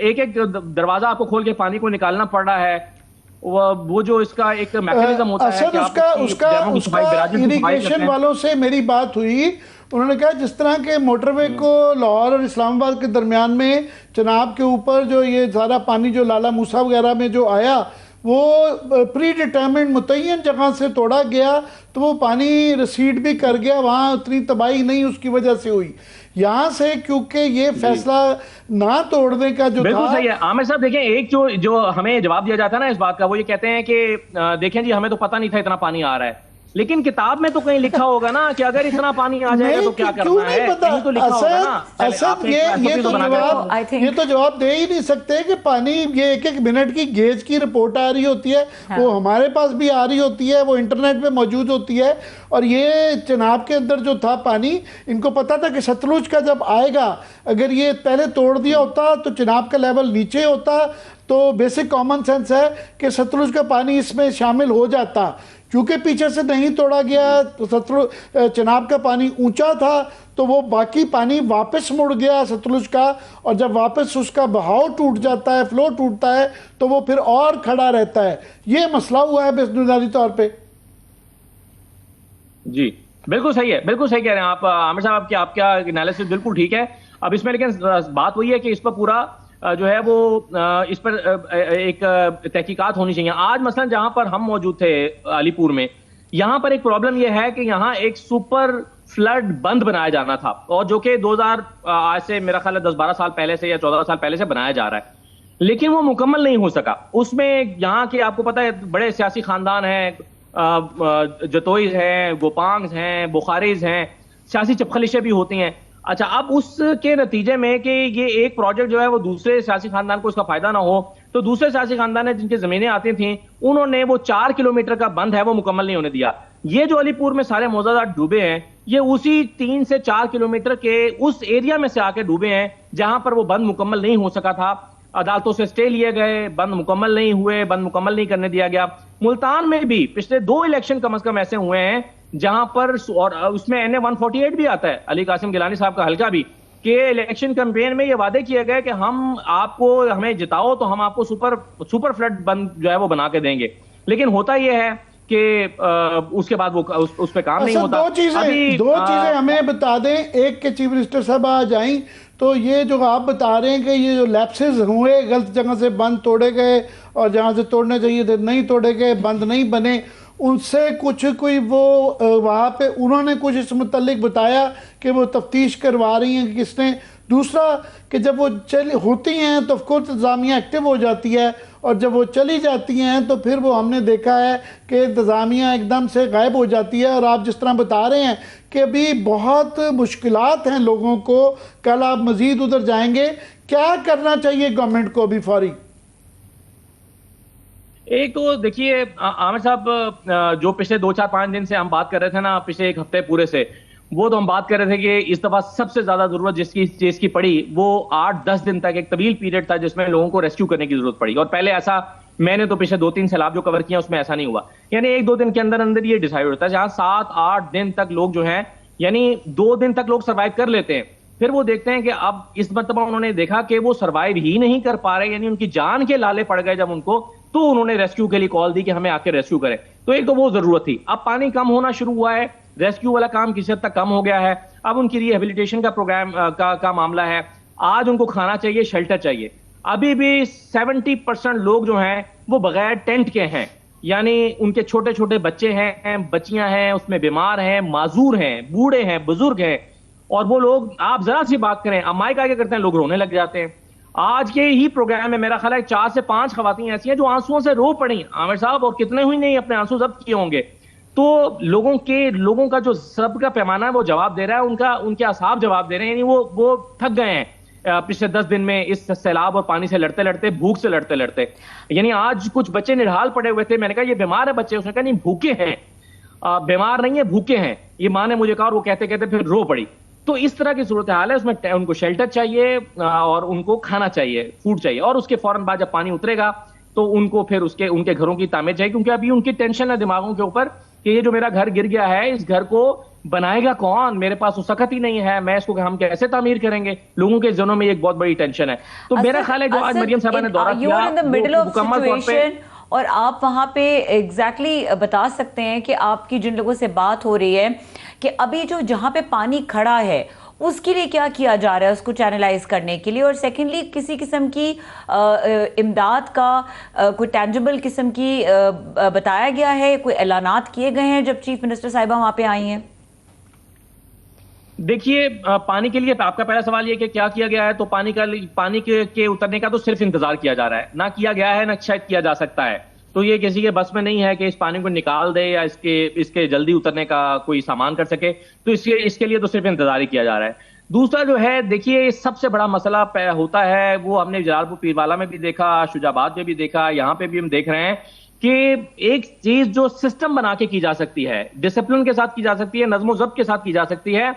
एक एक दरवाजा आपको खोल के पानी को निकालना पड़ रहा है। वो जो इसका एक मैकेनिज्म होता है असद कि आप उसका इरिगेशन वालों से मेरी बात हुई, उन्होंने कहा जिस तरह के मोटरवे को लाहौर और इस्लामाबाद के दरमियान में चनाब के ऊपर जो ये सारा पानी जो लाला मूसा वगैरह में जो आया वो प्री डिटर्मिनेड मुतय्यन जगह से तोड़ा गया, तो वो पानी रिसीड भी कर गया, वहाँ उतनी तबाही नहीं उसकी वजह से हुई। यहाँ से क्योंकि ये फैसला ना तोड़ने का जो बिल्कुल था। सही है आमिर साहब। देखें, एक जो हमें जवाब दिया जाता है ना इस बात का, वो ये कहते हैं कि देखें जी, हमें तो पता नहीं था इतना पानी आ रहा है, लेकिन किताब में तो कहीं लिखा होगा ना कि अगर इतना पानी आ जाएगा तो क्या करना है, कहीं तो लिखा होगा ना। असद ये तो जवाब दे ही नहीं सकते कि पानी, ये एक एक मिनट की गेज की रिपोर्ट आ रही होती है, हाँ। वो हमारे पास भी आ रही होती है, वो इंटरनेट पे मौजूद होती है। और ये चनाब के अंदर जो था पानी, इनको पता था कि सतलुज का जब आएगा, अगर ये पहले तोड़ दिया होता तो चनाब का लेवल नीचे होता, तो बेसिक कॉमन सेंस है कि सतलुज का पानी इसमें शामिल हो जाता। क्योंकि पीछे से नहीं तोड़ा गया तो सतलुज चनाब का पानी ऊंचा था, तो वो बाकी पानी वापस मुड़ गया सतलुज का, और जब वापस उसका बहाव टूट जाता है, फ्लो टूटता है, तो वो फिर और खड़ा रहता है। ये मसला हुआ है बुनियादी तौर पे। जी बिल्कुल सही है, बिल्कुल सही कह रहे हैं आप आमिर साहब, आपका एनालिसिस बिल्कुल ठीक है। अब इसमें लेकिन बात वही है कि इस पर पूरा जो है वो इस पर एक तहकीकात होनी चाहिए। आज मसलन जहां पर हम मौजूद थे अलीपुर में, यहां पर एक प्रॉब्लम यह है कि यहां एक सुपर फ्लड बंद बनाया जाना था, और जो कि 2000 आज से मेरा ख्याल है 10-12 साल पहले से या 14 साल पहले से बनाया जा रहा है, लेकिन वो मुकम्मल नहीं हो सका। उसमें यहाँ के आपको पता है बड़े सियासी खानदान हैं, जतोईज हैं, गोपांग्स हैं, बुखारीज हैं, सियासी चपखलिशें भी होती हैं। अच्छा, अब उसके नतीजे में कि ये एक प्रोजेक्ट जो है वो दूसरे सियासी खानदान को इसका फायदा ना हो, तो दूसरे सियासी खानदान ने जिनकी जमीनें आती थी, उन्होंने वो 4 किलोमीटर का बंद है वो मुकम्मल नहीं होने दिया। ये जो अलीपुर में सारे मौजादात डूबे हैं, ये उसी 3 से 4 किलोमीटर के उस एरिया में से आके डूबे हैं जहां पर वो बंद मुकम्मल नहीं हो सका था। अदालतों से स्टे लिए गए, बंद मुकम्मल नहीं हुए, बंद मुकम्मल नहीं करने दिया गया। मुल्तान में भी पिछले 2 इलेक्शन कम से कम ऐसे हुए हैं जहां पर, और उसमें NA 148 भी आता है, अली कासिम गिलानी साहब का हल्का भी, कि इलेक्शन कैंपेन में ये वादे किए गए कि हमें जिताओ तो हम आपको सुपर फ्लड बंद जो है वो बना के देंगे, लेकिन होता यह है कि उसके बाद वो उस पर काम नहीं होता। दो चीजें हमें बता दें, एक के चीफ मिनिस्टर साहब आज आई, तो ये जो आप बता रहे हैं कि ये जो लैप्सेस हुए, गलत जगह से बंद तोड़े गए और जहां से तोड़ने चाहिए थे नहीं तोड़े गए, बंद नहीं बने, उनसे कोई वो वहाँ पे उन्होंने कुछ इस मुतल्लिक बताया कि वो तफ्तीश करवा रही हैं कि किसने। दूसरा कि जब वो होती हैं तो ऑफकोर्स इंतज़ामिया एक्टिव हो जाती है, और जब वो चली जाती हैं तो फिर वो हमने देखा है कि इंतज़ामिया एकदम से गायब हो जाती है। और आप जिस तरह बता रहे हैं कि अभी बहुत मुश्किलात हैं लोगों को, कल आप मज़ीद उधर जाएंगे, क्या करना चाहिए गवर्नमेंट को अभी फौरी? एक तो देखिए आमिर साहब, जो पिछले 2-4-5 दिन से हम बात कर रहे थे ना, पिछले 1 हफ्ते पूरे से, वो तो हम बात कर रहे थे कि इस दफा सबसे ज्यादा जरूरत जिसकी चीज की पड़ी वो 8-10 दिन तक एक तवील पीरियड था जिसमें लोगों को रेस्क्यू करने की जरूरत पड़ी। और पहले ऐसा, मैंने तो पिछले 2-3 सैलाब जो कवर किया उसमें ऐसा नहीं हुआ। यानी 1-2 दिन के अंदर अंदर ये डिसाइड होता है, जहां 7-8 दिन तक लोग जो हैं, यानी 2 दिन तक लोग सर्वाइव कर लेते हैं, फिर वो देखते हैं कि अब इस मरतबा उन्होंने देखा कि वो सर्वाइव ही नहीं कर पा रहे, यानी उनकी जान के लाले पड़ गए जब उनको, तो उन्होंने रेस्क्यू के लिए कॉल दी कि हमें आके रेस्क्यू करें। तो एक तो वो जरूरत थी। अब पानी कम होना शुरू हुआ है, रेस्क्यू वाला काम किसी हद तक कम हो गया है, अब उनकी रिहेबिलिटेशन का प्रोग्राम का मामला है। आज उनको खाना चाहिए, शेल्टर चाहिए। अभी भी 70% लोग जो हैं वो बगैर टेंट के हैं, यानी उनके छोटे छोटे बच्चे हैं, बच्चियां हैं, उसमें बीमार हैं, माजूर हैं, बूढ़े हैं, बुजुर्ग हैं। और वो लोग, आप जरा सी बात करें, अब माइक आगे करते हैं लोग रोने लग जाते हैं। आज के ही प्रोग्राम में मेरा ख्याल है 4 से 5 खवातीन ऐसी हैं जो आंसुओं से रो पड़ी आमिर साहब, और कितने हुई नहीं अपने आंसू जब्त किए होंगे। तो लोगों का जो सब का पैमाना है वो जवाब दे रहा है, उनके असाब जवाब दे रहे हैं, यानी वो थक गए हैं पिछले 10 दिन में इस सैलाब और पानी से लड़ते लड़ते, भूख से लड़ते लड़ते। यानी आज कुछ बच्चे निढाल पड़े हुए थे, मैंने कहा ये बीमार है बच्चे, उसने कहा नहीं भूखे हैं, बीमार नहीं है भूखे हैं, ये माँ ने मुझे कहा, और वो कहते कहते फिर रो पड़ी। तो इस तरह की सूरत हाल है, उसमें उनको शेल्टर चाहिए और उनको खाना चाहिए, फूड चाहिए, और उसके फौरन बाद जब पानी उतरेगा तो उनको फिर उनके घरों की तामीर चाहिए, क्योंकि अभी उनकी टेंशन है दिमागों के ऊपर कि ये जो मेरा घर गिर गया है, इस घर को बनाएगा कौन, मेरे पास वो सख्त ही नहीं है, मैं इसको हम कैसे तामीर करेंगे। लोगों के जनों में एक बहुत बड़ी टेंशन है। तो मेरा ख्याल है जो आज मरियम साहबा ने दौरा किया, मुकम्मल तौर पे और आप वहाँ पे एग्जैक्टली बता सकते हैं कि आपकी जिन लोगों से बात हो रही है कि अभी जो जहाँ पे पानी खड़ा है उसके लिए क्या किया जा रहा है उसको चैनलाइज करने के लिए, और सेकेंडली किसी किस्म की इमदाद का कोई टेंजिबल किस्म की बताया गया है, कोई ऐलानात किए गए हैं जब चीफ मिनिस्टर साहिबा वहाँ पे आई हैं? देखिए, पानी के लिए आपका पहला सवाल ये कि क्या किया गया है, तो पानी के उतरने का तो सिर्फ इंतजार किया जा रहा है, ना किया गया है ना शायद किया जा सकता है। तो ये किसी के बस में नहीं है कि इस पानी को निकाल दे या इसके जल्दी उतरने का कोई सामान कर सके, तो इसके लिए तो सिर्फ इंतजार ही किया जा रहा है। दूसरा जो है, देखिए सबसे बड़ा मसला होता है, वो हमने जलालपुर पीरवाला में भी देखा, शुजाबाद में भी देखा, यहाँ पे भी हम देख रहे हैं कि एक चीज जो सिस्टम बना के की जा सकती है, डिसिप्लिन के साथ की जा सकती है, नज्म ज़ब्त के साथ की जा सकती है,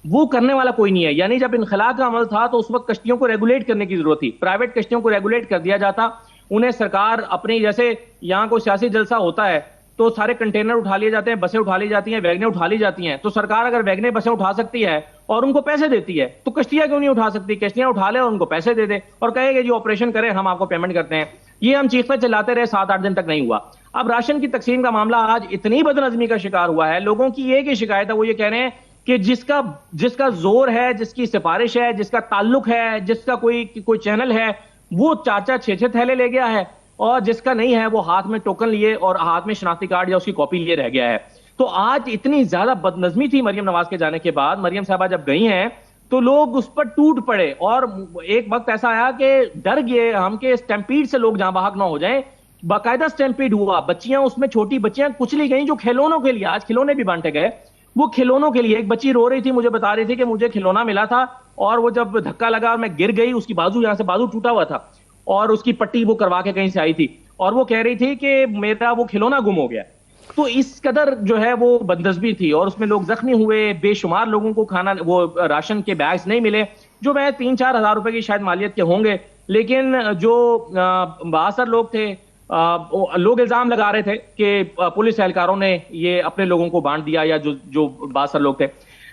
वो करने वाला कोई नहीं है। यानी जब इनखला का अमल था तो उस वक्त कश्तियों को रेगुलेट करने की जरूरत थी, प्राइवेट कश्तियों को रेगुलेट कर दिया जाता, उन्हें सरकार अपनी, जैसे यहाँ कोई सियासी जलसा होता है तो सारे कंटेनर उठा लिए जाते हैं, बसें उठा ली जाती हैं, वैगनें उठा ली जाती हैं, तो सरकार अगर वैगनें बसें उठा सकती है और उनको पैसे देती है तो कश्तियां क्यों नहीं उठा सकती? कश्तियां उठा ले और उनको पैसे दे दे और कहे कि जी ऑपरेशन करें, हम आपको पेमेंट करते हैं। ये हम चीखते चिल्लाते रहे, 7-8 दिन तक नहीं हुआ। अब राशन की तकसीम का मामला आज इतनी बदनज़मी का शिकार हुआ है, लोगों की एक ही शिकायत है, वो ये कह रहे हैं कि जिसका जोर है, जिसकी सिफारिश है, जिसका ताल्लुक है, जिसका कोई चैनल है, वो 4-4 6-6 थैले ले गया है, और जिसका नहीं है वो हाथ में टोकन लिए और हाथ में शनाख्ती कार्ड या उसकी कॉपी लिए रह गया है। तो आज इतनी ज्यादा बदनज़मी थी मरियम नवाज के जाने के बाद, मरियम साहबा जब गई हैं तो लोग उस पर टूट पड़े, और एक वक्त ऐसा आया कि डर गए हम कि स्टैम्पीड से लोग जहां बहक ना हो जाएं। बाकायदा स्टैम्पीड हुआ, बच्चियां उसमें, छोटी बच्चियां कुचली गई जो खिलौनों के लिए, आज खिलौने भी बांटे गए, वो खिलौनों के लिए। एक बच्ची रो रही थी, मुझे बता रही थी कि मुझे खिलौना मिला था और वो जब धक्का लगा और मैं गिर गई, उसकी बाजू, यहां से बाजू टूटा हुआ था और उसकी पट्टी वो करवा के कहीं से आई थी, और वो कह रही थी कि मेरा वो खिलौना गुम हो गया। तो इस कदर जो है वो बदनज़मी थी, और उसमें लोग जख्मी हुए, बेशुमार लोगों को खाना, वो राशन के बैग्स नहीं मिले, जो मैं 3-4 हज़ार रुपए की शायद मालियत के होंगे, लेकिन जो बासर लोग थे, लोग इल्जाम लगा रहे थे कि पुलिस एहलकारों ने ये अपने लोगों को बांट दिया, या जो बासर लोग थे।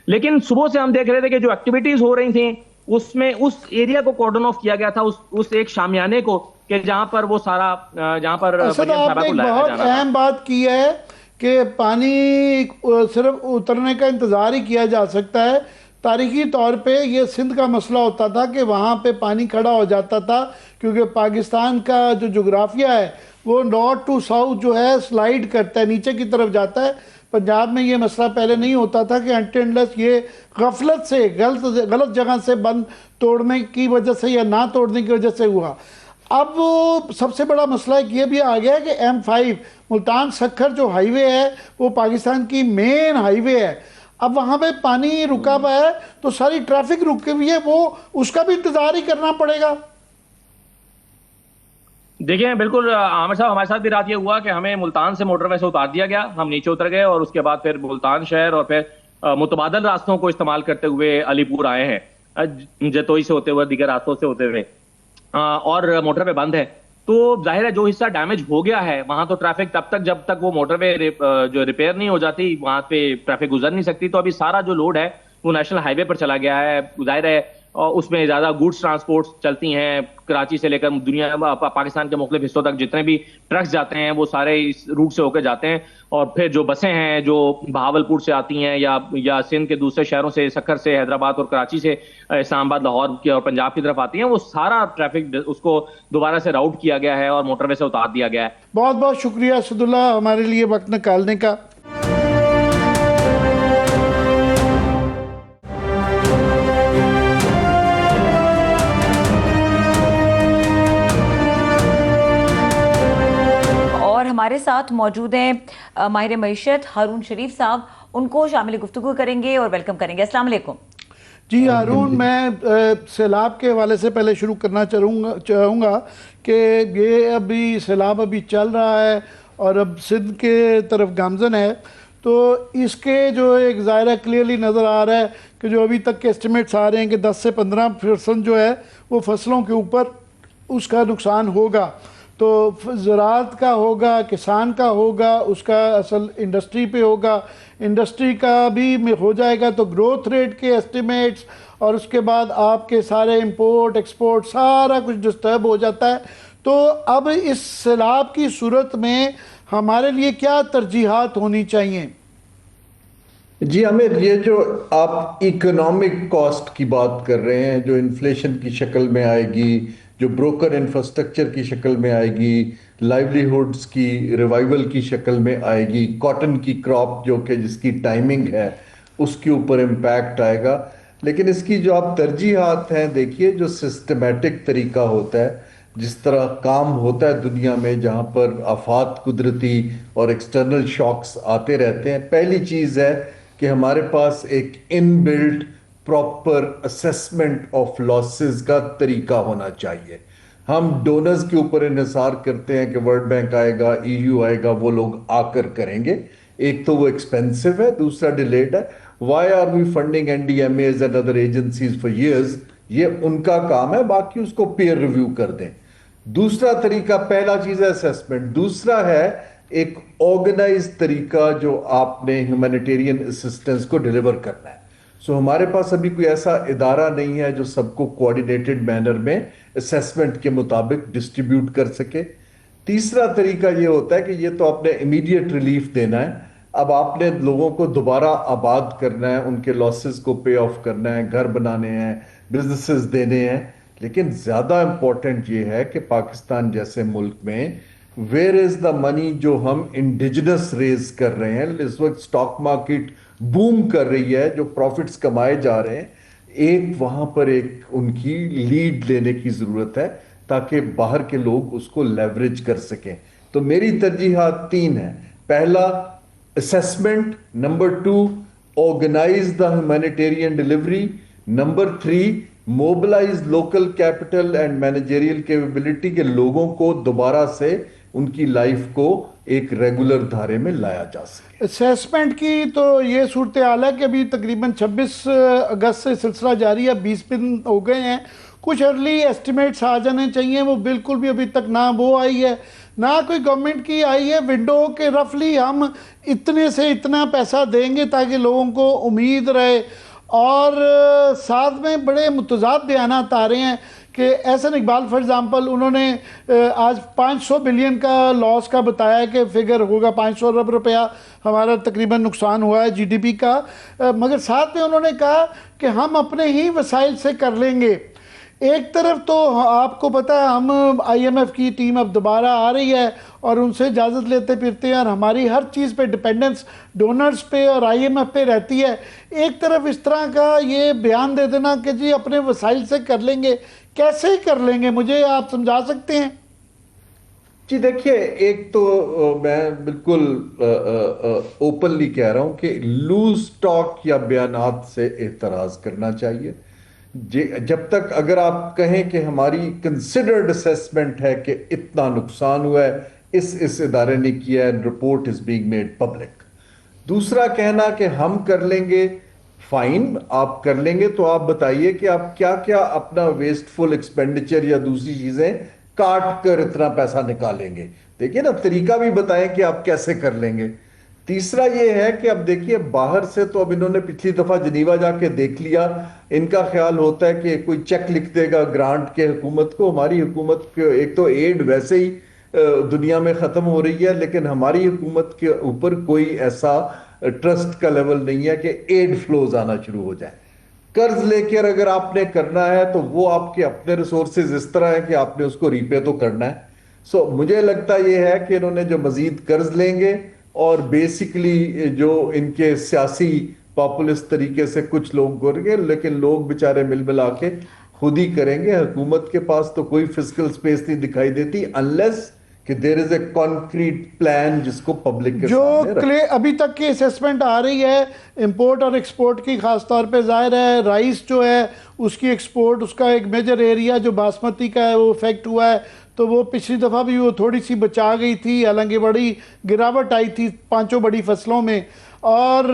लेकिन सुबह से हम देख रहे थे कि जो एक्टिविटीज हो रही थी उसमें उस एरिया को कॉर्डन ऑफ किया गया था, उस एक शामियाने को, कि जहां पर वो सारा, जहां पर आपने एक बहुत अहम बात की है कि पानी सिर्फ उतरने का इंतजार ही किया जा सकता है। तारीखी तौर पे ये सिंध का मसला होता था कि वहाँ पे पानी खड़ा हो जाता था, क्योंकि पाकिस्तान का जो जोग्राफिया है वो नॉर्थ टू साउथ जो है स्लाइड करता है, नीचे की तरफ जाता है। पंजाब में ये मसला पहले नहीं होता था कि अनटिललेस ये गफलत से, गलत जगह से बंद तोड़ने की वजह से या ना तोड़ने की वजह से हुआ। अब सबसे बड़ा मसला ये भी आ गया कि M5 मुल्तान सक्खर जो हाईवे है वो पाकिस्तान की मेन हाईवे है। अब वहाँ पे पानी रुका हुआ है तो सारी ट्रैफिक रुकी हुई है, वो उसका भी इंतजार ही करना पड़ेगा। देखिए बिल्कुल आमिर साहब, हमारे साथ भी रात ये हुआ कि हमें मुल्तान से मोटरवे से उतार दिया गया, हम नीचे उतर गए और उसके बाद फिर मुल्तान शहर और फिर मुतबादल रास्तों को इस्तेमाल करते हुए अलीपुर आए हैं, जतोई से होते हुए, दीगर रास्तों से होते हुए, और मोटरवे बंद है। तो जाहिर है जो हिस्सा डैमेज हो गया है वहां तो ट्रैफिक तब तक, जब तक वो मोटरवे जो रिपेयर नहीं हो जाती, वहां पे ट्रैफिक गुजर नहीं सकती। तो अभी सारा जो लोड है वो नेशनल हाईवे पर चला गया है। जाहिर है उसमें ज्यादा गुड्स ट्रांसपोर्ट चलती हैं, कराची से लेकर दुनिया पाकिस्तान के मुख्तलिफ हिस्सों तक जितने भी ट्रक्स जाते हैं वो सारे इस रूट से होकर जाते हैं। और फिर जो बसें हैं जो बहावलपुर से आती हैं या सिंध के दूसरे शहरों से, सक्खर से, हैदराबाद और कराची से, इस्लामाबाद, लाहौर की और पंजाब की तरफ आती हैं, वो सारा ट्रैफिक उसको दोबारा से राउट किया गया है और मोटरवे से उतार दिया गया है। बहुत बहुत शुक्रिया असदुल्ला हमारे लिए वक्त निकालने का। हमारे साथ मौजूद हैं माहिर मईशत हारून शरीफ साहब, उनको शामिल गुफ्तगू करेंगे और वेलकम करेंगे। अस्सलाम वालेकुम। जी हारून, मैं सैलाब के हवाले से पहले शुरू करना चाहूँगा कि ये अभी सैलाब अभी चल रहा है और अब सिंध के तरफ गामजन है, तो इसके जो एक ज़ायरा क्लियरली नज़र आ रहा है कि जो अभी तक के एस्टिमेट्स आ रहे हैं कि 10 से 15% जो है वो फसलों के ऊपर उसका नुकसान होगा। तो ज़राअत का होगा, किसान का होगा, उसका असल इंडस्ट्री पे होगा, इंडस्ट्री का भी हो जाएगा तो ग्रोथ रेट के एस्टिमेट्स, और उसके बाद आपके सारे इंपोर्ट एक्सपोर्ट सारा कुछ डिस्टर्ब हो जाता है। तो अब इस सैलाब की सूरत में हमारे लिए क्या तरजीहात होनी चाहिए? जी आमिर, ये जो आप इकोनॉमिक कॉस्ट की बात कर रहे हैं, जो इन्फ्लेशन की शक्ल में आएगी, जो ब्रोकन इंफ्रास्ट्रक्चर की शक्ल में आएगी, लाइवलीहुड्स की रिवाइवल की शक्ल में आएगी, कॉटन की क्रॉप जो कि जिसकी टाइमिंग है उसके ऊपर इम्पैक्ट आएगा। लेकिन इसकी जो आप तरजीहात हैं, देखिए जो सिस्टमेटिक तरीका होता है, जिस तरह काम होता है दुनिया में, जहाँ पर आफात कुदरती और एक्सटर्नल शॉक्स आते रहते हैं, पहली चीज़ है कि हमारे पास एक inbuilt proper assessment of losses का तरीका होना चाहिए। हम डोनर्स के ऊपर इन्हिसार करते हैं कि वर्ल्ड बैंक आएगा, ईयू आएगा, वो लोग आकर करेंगे। एक तो वो एक्सपेंसिव है, दूसरा डिलेड है। Why are we funding NDMAs and other agencies for years? ये उनका काम है, बाकी उसको पीयर रिव्यू कर दें। दूसरा तरीका, पहला चीज है असेसमेंट, दूसरा है एक ऑर्गेनाइज तरीका जो आपने ह्यूमैनिटेरियन असिस्टेंस को डिलीवर करना है। सो हमारे पास अभी कोई ऐसा इदारा नहीं है जो सबको कोऑर्डिनेटेड मैनर में असेसमेंट के मुताबिक डिस्ट्रीब्यूट कर सके। तीसरा तरीका ये होता है कि ये तो आपने इमीडिएट रिलीफ देना है, अब आपने लोगों को दोबारा आबाद करना है, उनके लॉसेस को पे ऑफ करना है, घर बनाने हैं, बिजनेसेस देने हैं। लेकिन ज्यादा इंपॉर्टेंट ये है कि पाकिस्तान जैसे मुल्क में वेयर इज द मनी जो हम इंडिजिनस रेज कर रहे हैं। इस वक्त स्टॉक मार्केट बूम कर रही है, जो प्रॉफिट्स कमाए जा रहे हैं, एक वहां पर एक उनकी लीड लेने की जरूरत है ताकि बाहर के लोग उसको लेवरेज कर सकें। तो मेरी तरजीहात 3 है। पहला, assessment. Number 2, organise the humanitarian delivery. Number 3, mobilise local capital and managerial capability के लोगों को दोबारा से उनकी लाइफ को एक रेगुलर धारे में लाया जा सके। असेसमेंट की तो ये सूरत हाल है कि अभी तकरीबन 26 अगस्त से सिलसिला जारी है, 20 दिन हो गए हैं। कुछ अर्ली एस्टिमेट्स आ जाने चाहिए, वो बिल्कुल भी अभी तक ना वो आई है ना कोई गवर्नमेंट की आई है विंडो के रफली हम इतने से इतना पैसा देंगे ताकि लोगों को उम्मीद रहे। और साथ में बड़े मुतज़ाद बयानात आ रहे हैं कि एहसन इकबाल फॉर एग्जांपल उन्होंने आज 500 बिलियन का लॉस का बताया कि फिगर होगा, 500 अरब रुपया हमारा तकरीबन नुकसान हुआ है जीडीपी का। मगर साथ में उन्होंने कहा कि हम अपने ही वसाइल से कर लेंगे। एक तरफ तो आपको पता है हम आईएमएफ की टीम अब दोबारा आ रही है और उनसे इजाज़त लेते फिरते हैं और हमारी हर चीज़ पे डिपेंडेंस डोनर्स पे और आईएमएफ पे रहती है। एक तरफ इस तरह का ये बयान दे देना कि जी अपने वसाइल से कर लेंगे, कैसे कर लेंगे, मुझे आप समझा सकते हैं? जी देखिए, एक तो मैं बिल्कुल ओपनली कह रहा हूं कि लूज टॉक या बयानात से एतराज़ करना चाहिए। जब तक अगर आप कहें कि हमारी कंसिडर्ड असेसमेंट है कि इतना नुकसान हुआ है, इस इदारे ने किया है, report is being made public. दूसरा कहना कि हम कर लेंगे, फाइन आप कर लेंगे, तो आप बताइए कि आप क्या क्या अपना वेस्टफुल एक्सपेंडिचर या दूसरी चीजें काट कर इतना पैसा निकालेंगे। देखिए ना, तरीका भी बताएं कि आप कैसे कर लेंगे। तीसरा ये है कि अब देखिए बाहर से तो अब इन्होंने पिछली दफा जनीवा जाके देख लिया, इनका ख्याल होता है कि कोई चेक लिख देगा ग्रांट के हुकूमत को। हमारी हुकूमत के एक तो एड वैसे ही दुनिया में खत्म हो रही है, लेकिन हमारी हुकूमत के ऊपर कोई ऐसा ट्रस्ट का लेवल नहीं है कि एड फ्लोज आना शुरू हो जाए। कर्ज लेकर अगर आपने करना है तो वो आपके अपने रिसोर्सेज इस तरह है कि आपने उसको रीपे तो करना है। सो मुझे लगता यह है कि इन्होंने जो मजीद कर्ज लेंगे और बेसिकली जो इनके सियासी पॉपुलिस्ट तरीके से कुछ लोग करेंगे, लेकिन लोग बेचारे मिल मिला के खुद ही करेंगे। हुकूमत के पास तो कोई फिजिकल स्पेस नहीं दिखाई देती अनलेस कि there is a concrete plan जिसको पब्लिक के जो सामने अभी तक की असेसमेंट आ रही है इंपोर्ट और एक्सपोर्ट की, खास तौर पे जाहिर है राइस जो है उसकी एक्सपोर्ट, उसका एक मेजर एरिया जो बासमती का है वो इफेक्ट हुआ है। तो वो पिछली दफ़ा भी वो थोड़ी सी बचा गई थी, हालांकि बड़ी गिरावट आई थी 5 बड़ी फसलों में। और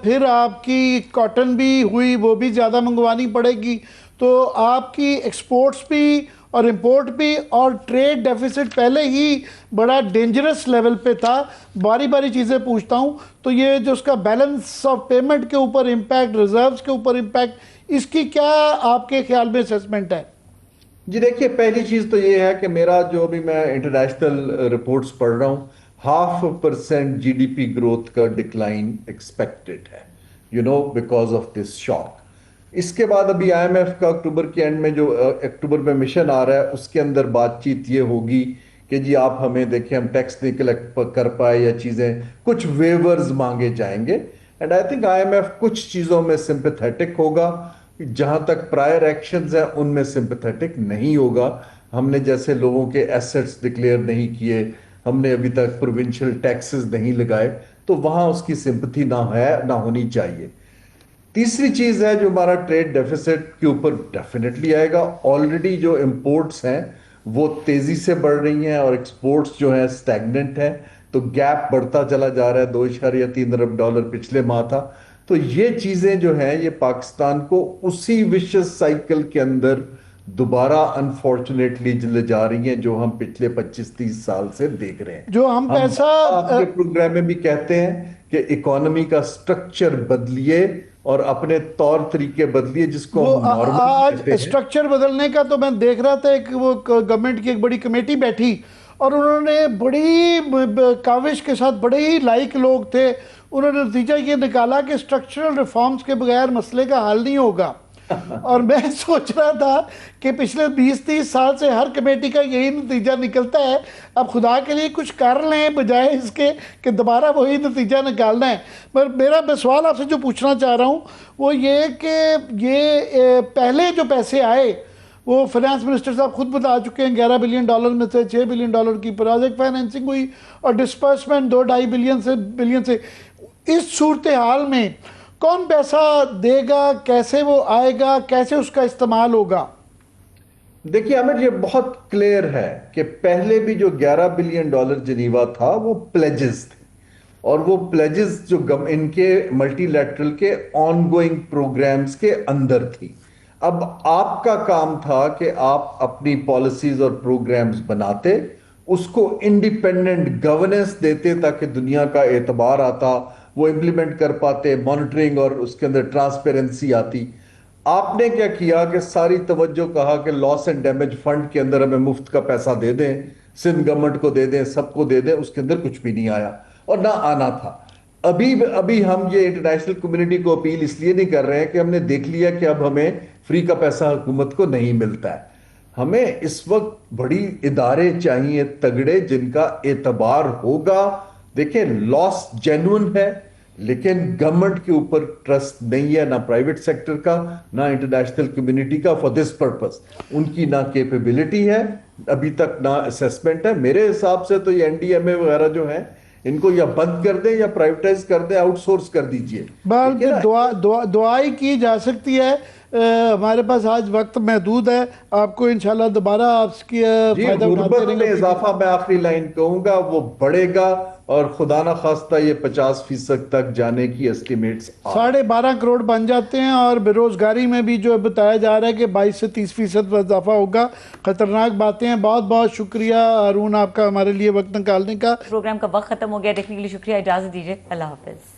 फिर आपकी कॉटन भी हुई, वो भी ज़्यादा मंगवानी पड़ेगी। तो आपकी एक्सपोर्ट्स भी और इंपोर्ट भी, और ट्रेड डेफिसिट पहले ही बड़ा डेंजरस लेवल पे था। बारी बारी चीज़ें पूछता हूँ, तो ये जो उसका बैलेंस ऑफ पेमेंट के ऊपर इम्पैक्ट, रिजर्व्स के ऊपर इम्पैक्ट, इसकी क्या आपके ख्याल में असेसमेंट है? जी देखिए, पहली चीज तो ये है कि मेरा जो भी मैं इंटरनेशनल रिपोर्ट्स पढ़ रहा हूँ, 0.5% जीडीपी ग्रोथ का डिक्लाइन एक्सपेक्टेड है, बिकॉज ऑफ दिस शॉक। इसके बाद अभी आईएमएफ का अक्टूबर के एंड में जो अक्टूबर में मिशन आ रहा है, उसके अंदर बातचीत ये होगी कि जी आप हमें देखें, हम टैक्स नहीं कलेक्ट कर पाए या चीजें, कुछ वेवर्स मांगे जाएंगे। एंड आई थिंक आईएमएफ कुछ चीजों में सिंपैथेटिक होगा, जहां तक प्रायर एक्शंस हैं उनमें सिंपैथेटिक नहीं होगा। हमने जैसे लोगों के एसेट्स डिक्लेयर नहीं किए, हमने अभी तक प्रोविंशियल टैक्सेस नहीं लगाए, तो वहां उसकी सिंपैथी ना है, ना होनी चाहिए। तीसरी चीज है जो हमारा ट्रेड डेफिसिट के ऊपर डेफिनेटली आएगा। ऑलरेडी जो इंपोर्ट्स हैं वो तेजी से बढ़ रही हैं और एक्सपोर्ट्स जो है स्टैग्नेंट है, तो गैप बढ़ता चला जा रहा है। $2.3 अरब पिछले माह था। तो ये चीजें जो हैं ये पाकिस्तान को उसी विशियस साइकिल के अंदर दोबारा अनफॉर्चुनेटली ले जा रही हैं, जो हम पिछले 25-30 साल से देख रहे हैं। जो हम पैसा आपके प्रोग्राम में भी कहते हैं कि इकोनॉमी का स्ट्रक्चर बदलिए और अपने तौर तरीके बदलिए, जिसको वो हम नॉर्मल आज कहते हैं। स्ट्रक्चर बदलने का तो मैं देख रहा था, एक वो गवर्नमेंट की एक बड़ी कमेटी बैठी और उन्होंने बड़ी काविश के साथ, बड़े ही लाइक लोग थे, उन्होंने नतीजा ये निकाला कि स्ट्रक्चरल रिफॉर्म्स के बगैर मसले का हल नहीं होगा। और मैं सोच रहा था कि पिछले 20-30 साल से हर कमेटी का यही नतीजा निकलता है। अब खुदा के लिए कुछ कर लें बजाय इसके कि दोबारा वही नतीजा निकालना है। पर मेरा सवाल आपसे जो पूछना चाह रहा हूँ वो ये कि ये पहले जो पैसे आए वो फाइनेंस मिनिस्टर साहब खुद बता चुके हैं, $11 बिलियन में से $6 बिलियन की प्रोजेक्ट फाइनेंसिंग हुई और डिस्पर्समेंट 2-2.5 बिलियन से। इस सूरत हाल में कौन पैसा देगा, कैसे वो आएगा, कैसे उसका इस्तेमाल होगा? देखिए आमिर, ये बहुत क्लियर है कि पहले भी जो $11 बिलियन जिनीवा था वो प्लेजेस थे, और वो प्लेजेस जो इनके मल्टीलैटरल के ऑनगोइंग प्रोग्राम्स के अंदर थी। अब आपका काम था कि आप अपनी पॉलिसीज और प्रोग्राम्स बनाते, उसको इंडिपेंडेंट गवर्नेंस देते ताकि दुनिया का एतबार आता, वो इंप्लीमेंट कर पाते, मॉनिटरिंग और उसके अंदर ट्रांसपेरेंसी आती। आपने क्या किया कि सारी तवज्जो कहा कि लॉस एंड डैमेज फंड के अंदर हमें मुफ्त का पैसा दे दें, सिंध गवर्नमेंट को दे दें, सबको दे दें। उसके अंदर कुछ भी नहीं आया और ना आना था। अभी हम ये इंटरनेशनल कम्युनिटी को अपील इसलिए नहीं कर रहे हैं कि हमने देख लिया कि अब हमें फ्री का पैसा हुकूमत को नहीं मिलता है। हमें इस वक्त बड़ी इदारे चाहिए तगड़े, जिनका एतबार होगा। देखिए, लॉस जेन्युइन है, लेकिन गवर्नमेंट के ऊपर ट्रस्ट नहीं है, ना प्राइवेट सेक्टर का, ना इंटरनेशनल कम्युनिटी का फॉर दिस पर्पस। उनकी ना कैपेबिलिटी है अभी तक, ना असेसमेंट है। मेरे हिसाब से तो ये एनडीएमए वगैरह जो है, इनको या बंद कर दें या प्राइवेटाइज कर दें, आउटसोर्स कर दीजिए। दुआ ही की जा सकती है। हमारे पास आज वक्त महदूद है, आपको इंशाल्लाह दोबारा आपकी फायदा उठाते रहेंगे। इजाफा मैं आखिरी लाइन कहूंगा, वो बढ़ेगा और खुदा ना खास्ता ये 50% तक जाने की एस्टिमेट्स 12.5 करोड़ बन जाते हैं। और बेरोजगारी में भी जो बताया जा रहा है कि 22 से 30% इजाफा होगा। खतरनाक बातें हैं। बहुत बहुत शुक्रिया हारून आपका हमारे लिए वक्त निकालने का। प्रोग्राम का वक्त खत्म हो गया। देखने के लिए शुक्रिया, इजाजत दीजिए, अल्लाह हाफिज।